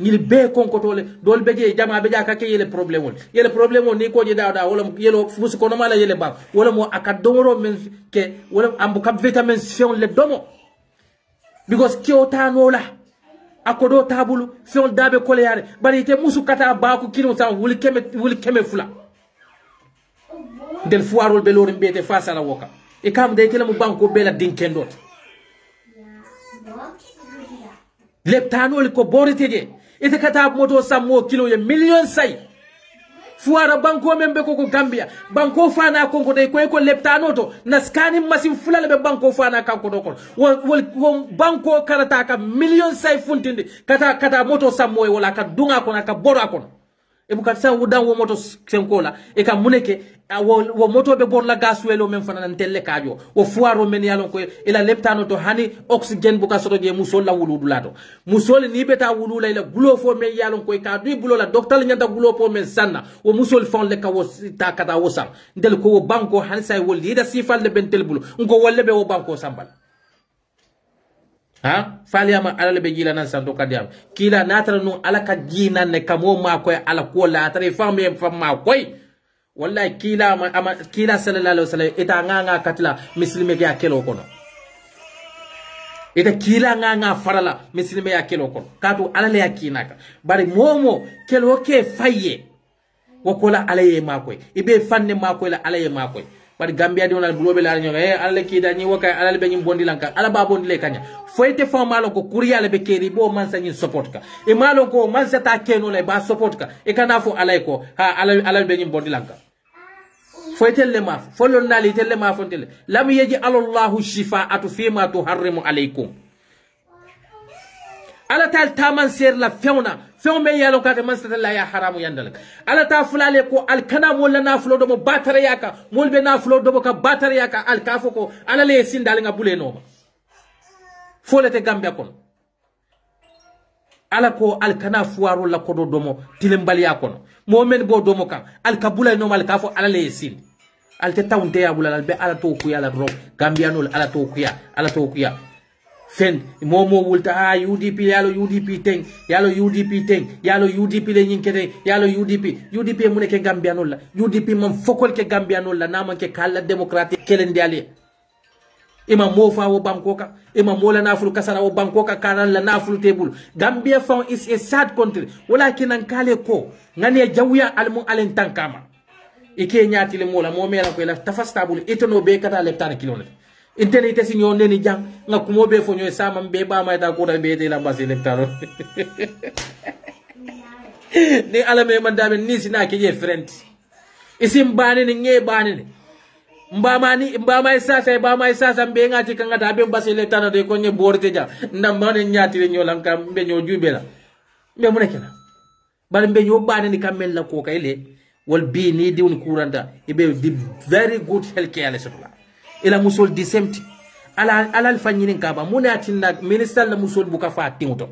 B: ngil be konkoto le dol beje jama be jaka ke yele problème ni ko je dawda wala yelo musu konoma la yele ba wala mo akadomoro men ke wala ambu kap vitamin fion le domo because kiotano la akodo tabulu fion dabe koleyare bari te musu kata baku kinu sa wuli keme fula del fuarol be lorin bete face la woka e kam de tele mu banko bela dinkendot leptanol ko boriteje ite kata moto sammo kilo ye million say fuara banko membe ko Gambia banko fana konko de ko leptanoto naskani masim fulale be banko fana kanko do ko wol banko karata ka million say funtinde kata moto sammo wala ka dunga ko ka boro ko e bu kat sa wudan wo moto senkola e ka muneke wo moto be bor la gaswelo men fana nan telle kajo wo fuaro men yalon ko ila leptanoto hani oxygen bu ka soto je musol la wuludu lato musol ni beta wulula ila gulo fo men yalon ko ka du bulo la docteur nyanda gulo po men sanna wo musol fon le ka wo ta kata wo sam del ko wo banko han say wol lida sifal le bentel bulo ngo wolle be wo banko sambal ha faliama ala le be gila nan santo kadiam kila natara no ala ka gina ne kamo ma ko ala ko la tare fam ma koy wallahi kila sallallahu alaihi wasallam ita nganga katla muslime ya kelo kono ita kila nganga farala muslime ya kelo kono katu ala le yakinaka bari momo kelo ke faye wakola alaye makoy ibe fanne makoy la alaye makoy bari Gambia di onal bulobe la nyo ala kida ni wakay ala be nyim bondi lanka ala ba bondi le kanya foyte fa malo ko kuriya le be keri bo man sa nyin support ka e malo ko man sa ta keno le ba support ka e kana fo alay ko ha ala be nyim bondi lanka foytelle ma folon nali telle ma fontelle lam yaji Allahu shifaa'atu fima tuharrimu alaykum ala tal taman ser la fewna few me yalo kata man satalla ya haramu yandal ala ta fulale ko al kana molla na fulo do mo batare yaka molbe na fulo do ka batare yaka al kafo ko ala le sindal nga bule no folete Gambia kon ala ko al kana fuaro la ko do mo tilembali yakono momen bo do mo kan al kabula no mal kafo ala le sin al te tawnte ya bulal be ala to ku ya la ro Gambia no ala to ku ya fen momo wulta UDP yalo UDP teng yalo UDP teng yalo UDP le nyinkete yalo UDP mu ke gambianol la UDP man fokol ke gambianol la naman ke kala démocratique kelen diali ima mofa wo bankoka ima mola nafulu kasara wo bankoka kanan la nafulu table Gambia found is a sad country walakin an kale ko ngani jawya almu alen tankama ike nyati le mola mo mela ko la tafastabul itono be kata le tan kilomètre intérêt si ñoo neni jang nga kumo be fo ñoy sama be ba may ta ko da be de la basi lectaro ni ala me man dabe ni sina ke je friend isim bani ni nge bani ni mbama sasa be ngati kanga da be basi lectaro de ko nye borte ja ndam bani ñati le ñolan kam be ñoo jubela be mu nekena bal be ñoo bani ni kamel la ko kay le wal bi ni diwni kuranta ibe di very good health care le sotla ila musol di semti ala fanyini kaba munatinna minister la musol buka fa timuto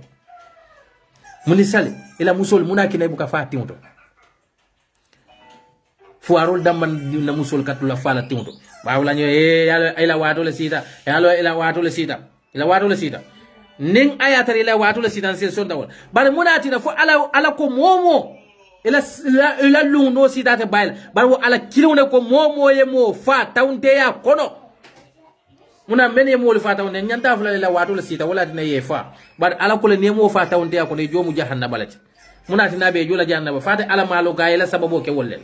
B: munisale ila musol munakina buka fa timuto fuarol damman na musol katula fala timuto bawla nyo ila wato le sita ila wato le sita ning ayatari ila wato le sita sen sonda wala bar munatina fu ala ko momo ila luno sita te bayla bar ala kilone ko momo ye mo fa tawnte ya kono muna men ye mo le fa tawnte nyanta fula ila wato le sita wala dina ye fa bar ala ko le ne mo fa tawnte ya kono jomu jahannaba lati muna tina be jola jahannaba fa ala malo gayela sababo ke wolle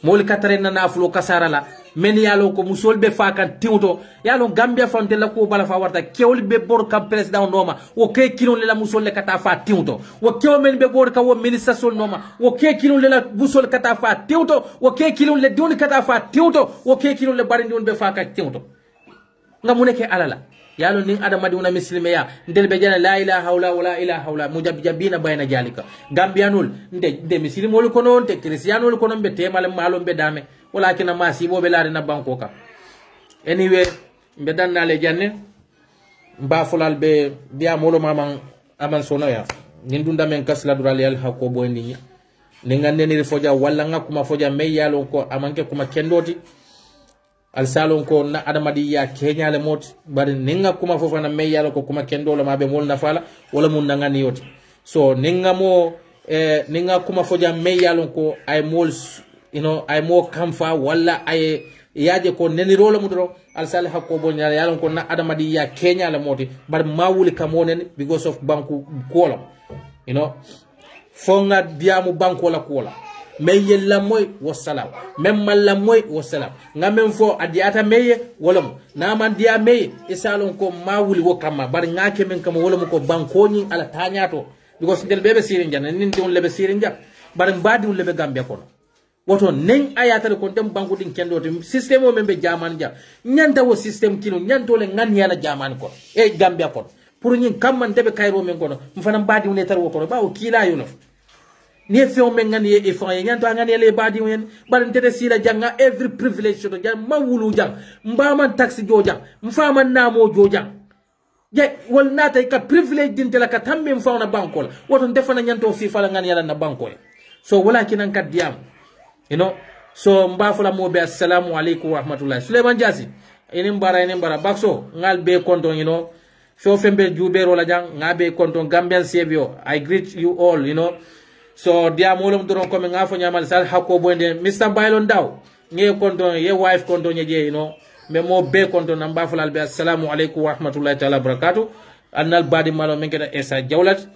B: mol katarena na fulo kasara la men yalo ko musol be fa kan tiwto yalo Gambia fonte la ko bala fa warta kewol be bor kam president noma o ke kilon la musol le kata fa tiwto o kew men be bor ka wo ministre sol noma o ke kilon la musol kata fa tiwto o ke kilon le don kata fa tiwto o ke kilon le bari don be fa ka tiwto ngamune ke alala yalo ning adama di una muslime ya ndel be jana la ilaha illa wala ilaha illa mujabjabina bayna jalika gambianul nde muslimol ko non te christianol ko non be temal malom be dame walakin ma sibo be laade na banko ka anyway be danna le janne mba fulal be biya molo maman aman sono ya nin dunda men kasla dural yal hakko boy ni ngande ni foja walla ngakuma foja me yalo ko amanke kuma kendoti al salon ko na adamadi ya kenyale mot bari ninga kuma fofa na me yalo ko kuma kendolo mabe mol na fala wala mun ngani yoti so ninga mo ninga kuma foja me yalo ko ay mol ay mo kamfa wala ay yaje ko neni rolo mudro al salih hakko bo nyala yalo ko na adamadi ya kenyale moti bari mawuli kamonen because of banku kola fonga diamu banko la kola meye la moy wassalam memma la moy wassalam ngamen fo adiata meye wolom na man dia meye isalon ko mawuli wo kama bar ngake men kama wolom ko banko ni ala tanyato because del bebe sirin jan nin don lebe sirin ja bar mbadi un lebe Gambia kono woto nen ayata ko dem banko din kendo to system o membe jaman ja nyanta wo system kino nyanto le ngan yana jaman ko e Gambia kono pour nyin kamman debe kayro men kono mfana mbadi un etar wo kono ba o kila yuno ni feo men ngani e fa nyanto ngani le badi wen bal tete sila janga every privilege to jang mawulu jang mbama taxi jojang mfama namo jojang je wal nata ka privilege din tela ka tambe mfauna banko la woto defana nyanto fi fala ngani yala na banko so walakin an kadiyam so mbafula mo be assalamu alaykum wa rahmatullahi Suleiman Jasi enen bara bakso ngal be konton feo fembe jubero la jang ngabe konton Gambian savior I greet you all so dia molum doron ko men ngafo nyamal sal hakko bonde Mr. Baylon daw nge konton ye wife konton je me mo be konton namba fulal be assalamu alaykum wa rahmatullahi ta'ala barakatuh annal badi malo men keda esa jawlat